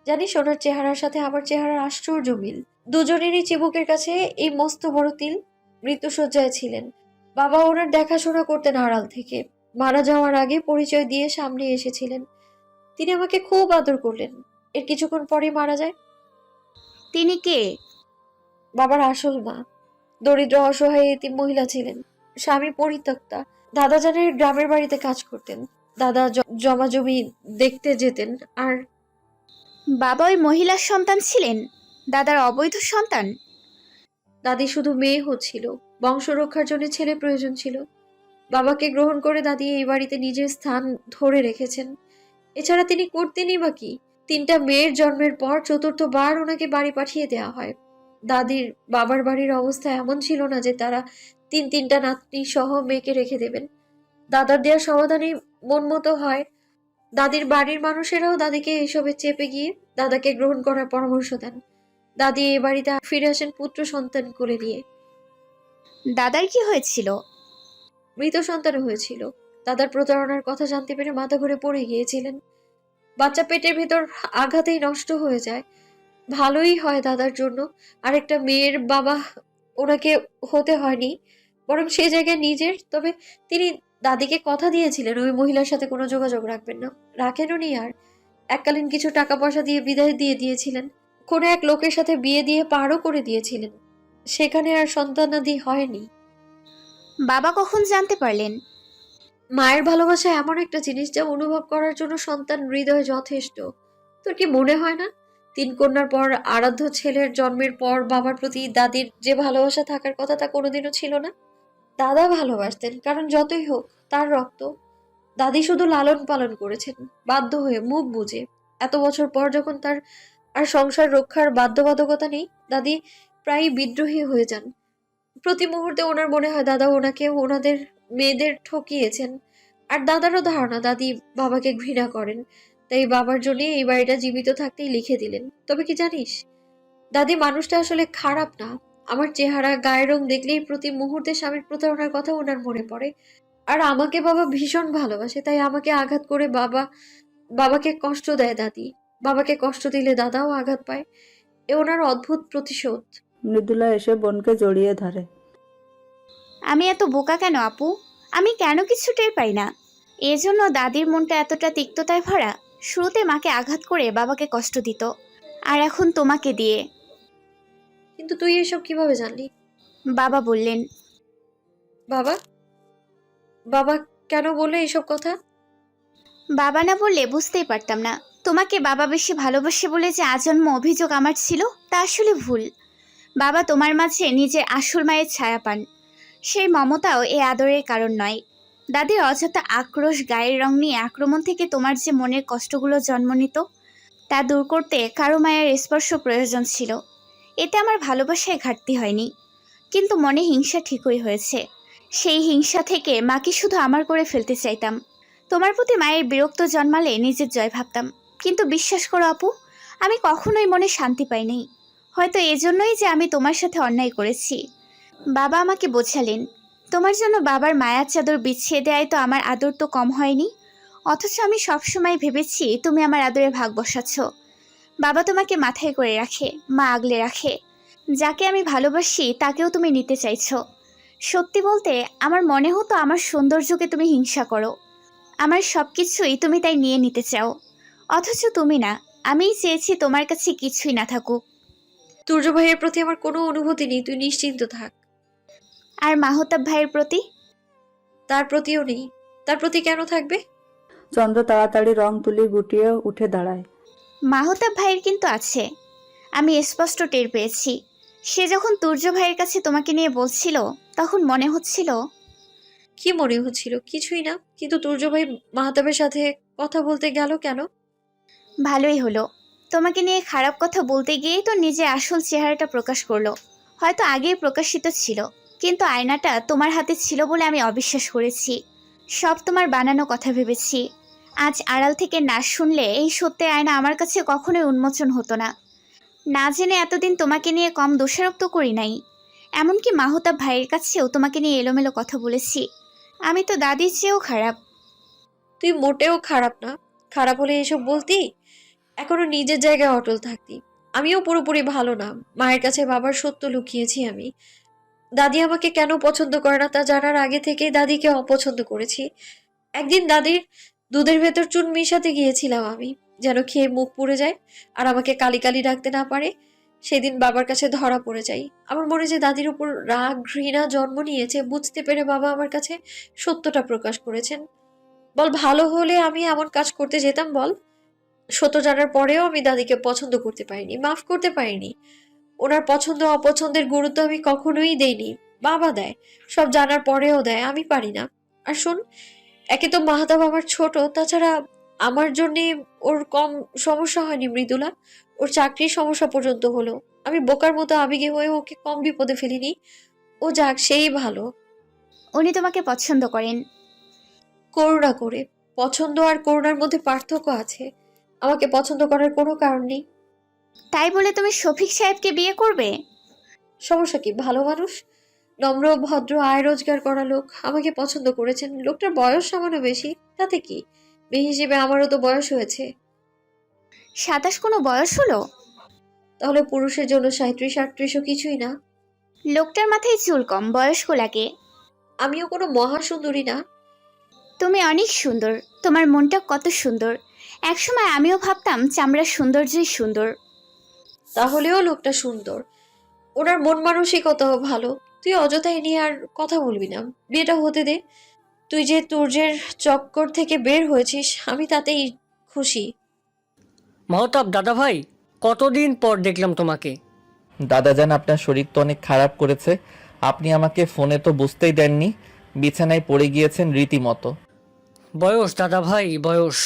জানিস, ওনার চেহারার সাথে আমার চেহারার আশ্চর্য মিল। দুজনেরই চিবুকের কাছে এই মস্ত বড় তিল। মৃত্যুশয্যায় ছিলেন। বাবা ওনার দেখাশোনা করতেন আড়াল থেকে। মারা যাওয়ার আগে পরিচয় দিয়ে সামনে এসেছিলেন। তিনি আমাকে খুব আদর করলেন। এর কিছুক্ষণ পরেই মারা যায়। তিনি কে? বাবার আসল মা। দরিদ্র অসহায় এতিম মহিলা ছিলেন। স্বামী পরিত্যক্তা। দাদা জানের গ্রামের বাড়িতে কাজ করতেন। দাদা জমা জমি দেখতে যেতেন। আর বাবা ওই মহিলার সন্তান ছিলেন? দাদার অবৈধ সন্তান? দাদি শুধু মেয়ে হচ্ছিল, বংশ রক্ষার জন্য ছেলে প্রয়োজন ছিল। বাবাকে গ্রহণ করে দাদি এই বাড়িতে নিজের স্থান ধরে রেখেছেন। এছাড়া তিনি করতেনই বা কি? 3টা মেয়ের জন্মের পর 4র্থবার ওনাকে বাড়ি পাঠিয়ে দেওয়া হয়। দাদির বাবার বাড়ির অবস্থা এমন ছিল না যে তারা 3টা নাতনি সহ মেয়েকে রেখে দেবেন। দাদার দেওয়ার সমাধানই মন মতো হয়। দাদির বাড়ির মানুষেরাও দাদিকে এসবে চেপে গিয়ে দাদাকে গ্রহণ করার পরামর্শ দেন। দাদি এই বাড়িতে ফিরে আসেন পুত্র সন্তান কোলে নিয়ে। দাদার কি হয়েছিল? মৃত সন্তান হয়েছিল। দাদার প্রতারণার কথা জানতে পেরে মাথা ঘুরে পড়ে গিয়েছিলেন। বাচ্চা পেটের ভেতর আঘাতেই নষ্ট হয়ে যায়। ভালোই হয় দাদার জন্য। আরেকটা মেয়ের বাবা ওনাকে হতে হয়নি, বরং সে জায়গায় নিজের। তবে তিনি দাদিকে কথা দিয়েছিলেন ওই মহিলার সাথে কোনো যোগাযোগ রাখবেন না। রাখেননি। আর এককালীন কিছু টাকা পয়সা দিয়ে বিদায় দিয়ে দিয়েছিলেন। কোনো এক লোকের সাথে বিয়ে দিয়ে পারও করে দিয়েছিলেন। সেখানে আর সন্তানাদি হয়নি। বাবা কখন জানতে পারলেন? মায়ের ভালোবাসা এমন একটা জিনিস যা অনুভব করার জন্য সন্তান হৃদয় যথেষ্ট। তোর কি মনে হয় না, 3 কন্যার পর আরাধ্য ছেলের জন্মের পর বাবার প্রতি দাদির যে ভালোবাসা থাকার কথা তা কোনোদিনও ছিল না? দাদা ভালোবাসতেন, কারণ যতই হোক তার রক্ত। দাদি শুধু লালন পালন করেছেন, বাধ্য হয়ে, মুখ বুঝে। এত বছর পর যখন তার আর সংসার রক্ষার বাধ্যবাধকতা নেই, দাদি প্রায় বিদ্রোহী হয়ে যান। প্রতি মুহূর্তে ওনার মনে হয় দাদা ওনাকে ওনাদের মেয়েদের ঠকিয়েছেন। আর দাদারও ধারণা দাদি বাবাকে ঘৃণা করেন, তাই বাবার জন্য এই বাড়িটা জীবিত থাকতেই লিখে দিলেন। তবে কি জানিস, দাদি মানুষটা আসলে খারাপ না। আমার চেহারা গায়ের রং দেখলেই প্রতি মুহূর্তে স্বামীর প্রতারণার কথা ওনার মনে পড়ে। আর আমাকে বাবা ভীষণ ভালোবাসে, তাই আমাকে আঘাত করে বাবাকে কষ্ট দেয় দাদি। বাবাকে কষ্ট দিলে দাদাও আঘাত পায়। এ ওনার অদ্ভুত প্রতিশোধ। মৃদুলা এসে বোনকে জড়িয়ে ধরে। আমি এত বোকা কেন আপু? আমি কেন কিছু টের পাই না? এজন্য দাদির মনটা এতটা তিক্ততায় ভরা। শুরুতে মাকে আঘাত করে বাবাকে কষ্ট দিত, আর এখন তোমাকে দিয়ে। কিন্তু তুই এসব কিভাবে জানলি? বাবা বললেন। বাবা বাবা কেন বলে এসব কথা? বাবা না বললে বুঝতেই পারতাম না। তোমাকে বাবা বেশি ভালোবাসে বলে যে আজন্ম অভিযোগ আমার ছিল, তা আসলে ভুল। বাবা তোমার মাঝে নিজের আসল মায়ের ছায়া পান। সেই মমতাও এ আদরের কারণ নয়। দাদির অযথা আক্রোশ, গায়ের রং নিয়ে আক্রমণ থেকে তোমার যে মনের কষ্টগুলো জন্ম নিত, তা দূর করতে কারো মায়ের স্পর্শ প্রয়োজন ছিল। এতে আমার ভালোবাসায় ঘাটতি হয়নি, কিন্তু মনে হিংসা ঠিকই হয়েছে। সেই হিংসা থেকে মাকে শুধু আমার করে ফেলতে চাইতাম। তোমার প্রতি মায়ের বিরক্ত জন্মালে নিজের জয় ভাবতাম। কিন্তু বিশ্বাস করো আপু, আমি কখনোই মনে শান্তি পাইনি। হয়তো এজন্যই যে আমি তোমার সাথে অন্যায় করেছি। বাবা আমাকে বোঝালেন, তোমার জন্য বাবার মায়ার চাদর বিছিয়ে দেয় তো আমার আদর তো কম হয়নি। অথচ আমি সবসময় ভেবেছি তুমি আমার আদরে ভাগ বসাচ্ছ। বাবা তোমাকে মাথায় করে রাখে, মা আগলে রাখে। যাকে আমি ভালোবাসি তাকেও তুমি নিতে চাইছো। সত্যি বলতে আমার মনে হতো আমার সৌন্দর্যকে তুমি হিংসা করো, আমার সব কিছুই তুমি তাই নিয়ে নিতে চাও। অথচ তুমি না, আমিই চেয়েছি তোমার কাছে কিছুই না থাকুক। তুর্য ভাইয়ের প্রতি আমার কোনো অনুভূতি নেই, তুই নিশ্চিন্ত থাক। আর মাহতাব ভাইয়ের প্রতি? তার প্রতিও নেই। তার প্রতি কেন থাকবে? চন্দ্র তাড়াতাড়ি রং তুলি গুটিয়ে উঠে দাঁড়ায়। মাহতাব ভাইয়ের কিন্তু আছে, আমি স্পষ্ট টের পেয়েছি। সে যখন তুর্য ভাইয়ের কাছে তোমাকে নিয়ে বলছিল, তখন মনে হচ্ছিল। কি মনে হচ্ছিল? কিছুই না। কিন্তু তুর্য ভাই মাহতাবের সাথে কথা বলতে গেল কেন? ভালোই হলো, তোমাকে নিয়ে খারাপ কথা বলতে গিয়েই তো নিজের আসল চেহারাটা প্রকাশ করলো। হয়তো আগেই প্রকাশিত ছিল, কিন্তু আয়নাটা তোমার হাতে ছিল বলে আমি অবিশ্বাস করেছি। সব তোমার বানানো কথা ভেবেছি। আজ আড়াল থেকে না শুনলে এই সত্যের আয়না আমার কাছে কখনোই উন্মোচন হতো না। না জেনে এতদিন তোমাকে নিয়ে কম দোষারোপ তো করি নাই। এমনকি মাহতাব ভাইয়ের কাছেও তোমাকে নিয়ে এলোমেলো কথা বলেছি। আমি তো দাদির চেয়েও খারাপ। তুই মোটেও খারাপ না। খারাপ হলে এসব বলতি? এখনো নিজের জায়গায় অটল থাকতি। আমিও পুরোপুরি ভালো না। মায়ের কাছে বাবার সত্য লুকিয়েছি আমি। দাদি আমাকে কেন পছন্দ করে না তা জানার আগে থেকেই দাদিকে অপছন্দ করেছি। একদিন দাদির দুধের ভেতর চুন মিশাতে গিয়েছিলাম আমি, যেন খেয়ে মুখ পুড়ে যায় আর আমাকে কালি কালি ডাকতে না পারে। সেদিন বাবার কাছে ধরা পড়ে যাই। আমার মনে যে দাদির উপর রাগ ঘৃণা জন্ম নিয়েছে বুঝতে পেরে বাবা আমার কাছে সত্যটা প্রকাশ করেছেন। বল, ভালো হলে আমি এমন কাজ করতে যেতাম? বল, সত্য জানার পরেও আমি দাদিকে পছন্দ করতে পারিনি, মাফ করতে পারিনি। ওনার পছন্দ অপছন্দের গুরুত্ব আমি কখনোই দেইনি। বাবা দেয়, সব জানার পরেও দেয়, আমি পারি না। আর শোন, একে তো মাহতাব আমার ছোট, তাছাড়া আমার জন্যে ওর কম সমস্যা হয়নি মৃদুলা। ওর চাকরির সমস্যা পর্যন্ত হলো। আমি বোকার মতো আবেগে হয়ে ওকে কম বিপদে ফেলিনি। ও যাক, সেই ভালো। উনি তোমাকে পছন্দ করেন। করুণা করে। পছন্দ আর করুণার মধ্যে পার্থক্য আছে। আমাকে পছন্দ করার কোনো কারণ নেই। তাই বলে তুমি শফিক সাহেবকে বিয়ে করবে? সমস্যা কি? ভালো মানুষ, নম্র ভদ্র, আয় রোজগার করা লোক, আমাকে পছন্দ করেছেন। লোকটার বয়স সামান্য বেশি, তাতে কি? মেয়ে হিসেবে আমারও তো বয়স হয়েছে। 27 কোনো বয়স হলো? তাহলে পুরুষের জন্য 37-38ও কিছুই না। লোকটার মাথায় চুল কম, বয়স্ক লাগে। আমিও কোনো মহাসুন্দরী না। তুমি অনেক সুন্দর, তোমার মনটা কত সুন্দর। একসময় আমিও ভাবতাম চামড়ার সৌন্দর্যই সুন্দর। তাহলেও লোকটা সুন্দর, ওনার মন মানসিকতাও ভালো। তুই অযথাই নিয়ে আর কথা বলবি না, বিয়েটা হতে দে। তুই যে তুর্যের চক্কর থেকে বের হয়েছিস, আমি তাতেই খুশি। মাহতাব দাদা ভাই, কতদিন পর দেখলাম তোমাকে। দাদাজান, আপনার শরীর তো অনেক খারাপ করেছে। আপনি আমাকে ফোনে তো বুঝতেই দেননি। বিছানায় পড়ে গিয়েছেন রীতিমতো। বয়স দাদা ভাই, বয়স।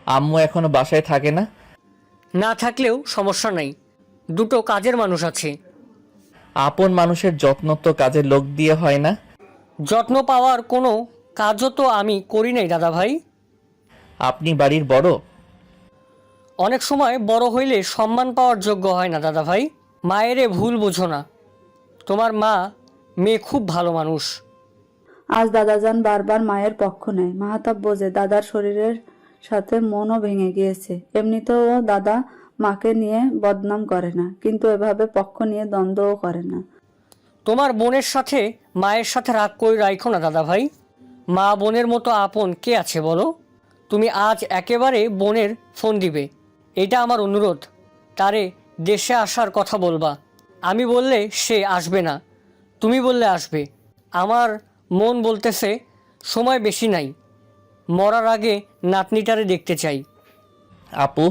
আম্মু এখনো বাসায় থাকে না? না থাকলেও সমস্যা নাই, দুটো কাজের মানুষ আছে। আপন মানুষের যত্ন তো কাজের লোক দিয়ে হয় না। যত্ন পাওয়ার কোনো কাজও তো আমি করি নাই দাদা ভাই। আপনি বাড়ির বড়? অনেক সময় বড় হইলে সম্মান পাওয়ার যোগ্য হয় না দাদা ভাই। মায়েরে ভুল বোঝো না, তোমার মা মেয়ে খুব ভালো মানুষ। আজ দাদাজান বারবার মায়ের পক্ষ নেয়। মাহতাব বোঝে দাদার শরীরের সাথে মনও ভেঙে গিয়েছে। এমনিতেও দাদা মাকে নিয়ে বদনাম করে না, কিন্তু এভাবে পক্ষ নিয়ে দ্বন্দ্বও করে না। তোমার বোনের সাথে মায়ের সাথে রাগ করে রাখো না দাদা ভাই। মা বোনের মতো আপন কে আছে বলো? তুমি আজ একেবারে বোনের ফোন দিবে, এটা আমার অনুরোধ। তারে দেশে আসার কথা বলবা। আমি বললে সে আসবে না, তুমি বললে আসবে। আমার মন বলতেছে সময় বেশি নাই, মরার আগে নাতনিটারে দেখতে চাই। আপু,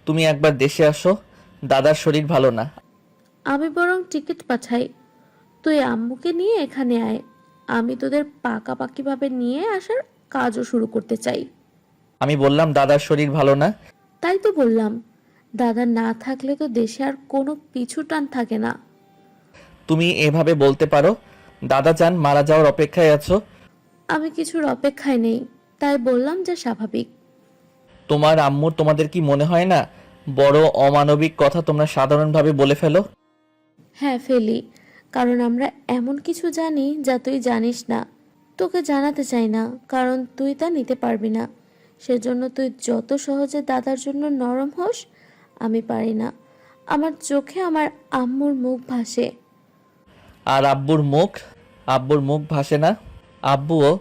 তুমি একবার দেশে আসো, দাদার শরীর ভালো না। আমি বরং টিকিট পাঠাই, তুই আম্মুকে নিয়ে এখানে আয়। আমি তোদের পাকাপাকিভাবে নিয়ে আসার কাজও শুরু করতে চাই। আমি বললাম দাদার শরীর ভালো না। তাই তো বললাম, দাদা না থাকলে তো দেশে আর কোনো পিছু টান থাকে না। তুমি এভাবে বলতে পারো? দাদা যান মারা যাওয়ার অপেক্ষায় আছো। আমি কিছুর অপেক্ষায় নেই, তাই বললাম যে স্বাভাবিক। তোমার আম্মুর তোমাদের কি মনে হয় না বড় অমানবিক কথা তোমরা সাধারণভাবে বলে ফেলো? হ্যাঁ ফেলি, কারণ আমরা এমন কিছু জানি যা তুই জানিস না। তোকে জানাতে চাই না, কারণ তুই তা নিতে পারবি না। সেজন্য তুই যত সহজে দাদার জন্য নরম হোস, আমি পারি না। আমার চোখে আমার আম্মুর মুখ ভাসে। আর আব্বুর মুখ ভাসে না? আব্বুও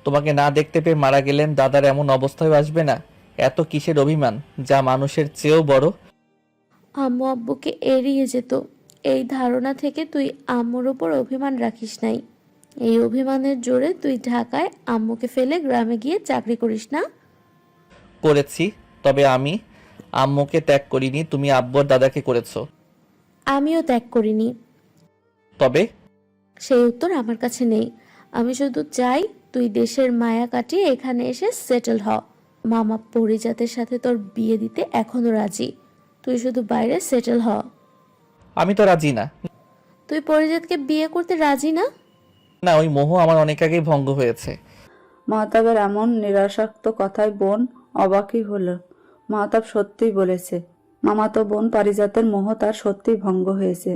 তোমাকে না দেখতে পেয়ে মারা গেলেন, দাদার এমন অবস্থায় আসবে না? এত কিসের অভিমান যা মানুষের চেয়েও বড়? আম্মু আব্বুকে এড়িয়ে যেত, এই ধারণা থেকে তুই আম্মুর ওপর অভিমান রাখিস নাই। এই অভিমানের জোরে তুই ঢাকায় আম্মুকে ফেলে গ্রামে গিয়ে চাকরি করিস না? করেছি, তবে আমি আম্মুকে ত্যাগ করিনি, তুমি আব্বু আর দাদাকে করেছো। আমিও ত্যাগ করিনি। তবে সেই উত্তর আমার কাছে নেই। আমি শুধু চাই তুই দেশের মায়া কাটিয়ে এখানে এসে সেটেল হ। মামা পরিজাতের সাথে তোর বিয়ে দিতে এখনো রাজি, তুই শুধু বাইরে সেটেল হ। আমি তো রাজি না। তুই পরিজাতকে বিয়ে করতে রাজি না? না, ওই মোহ আমার অনেক আগেই ভঙ্গ হয়েছে। মাহতাবের এমন নিরাসক্ত কথায় বোন অবাকই হলো। মাহতাব সত্যিই বলেছে, মামাতো বোন পারিজাতের মোহ তার সত্যিই ভঙ্গ হয়েছে।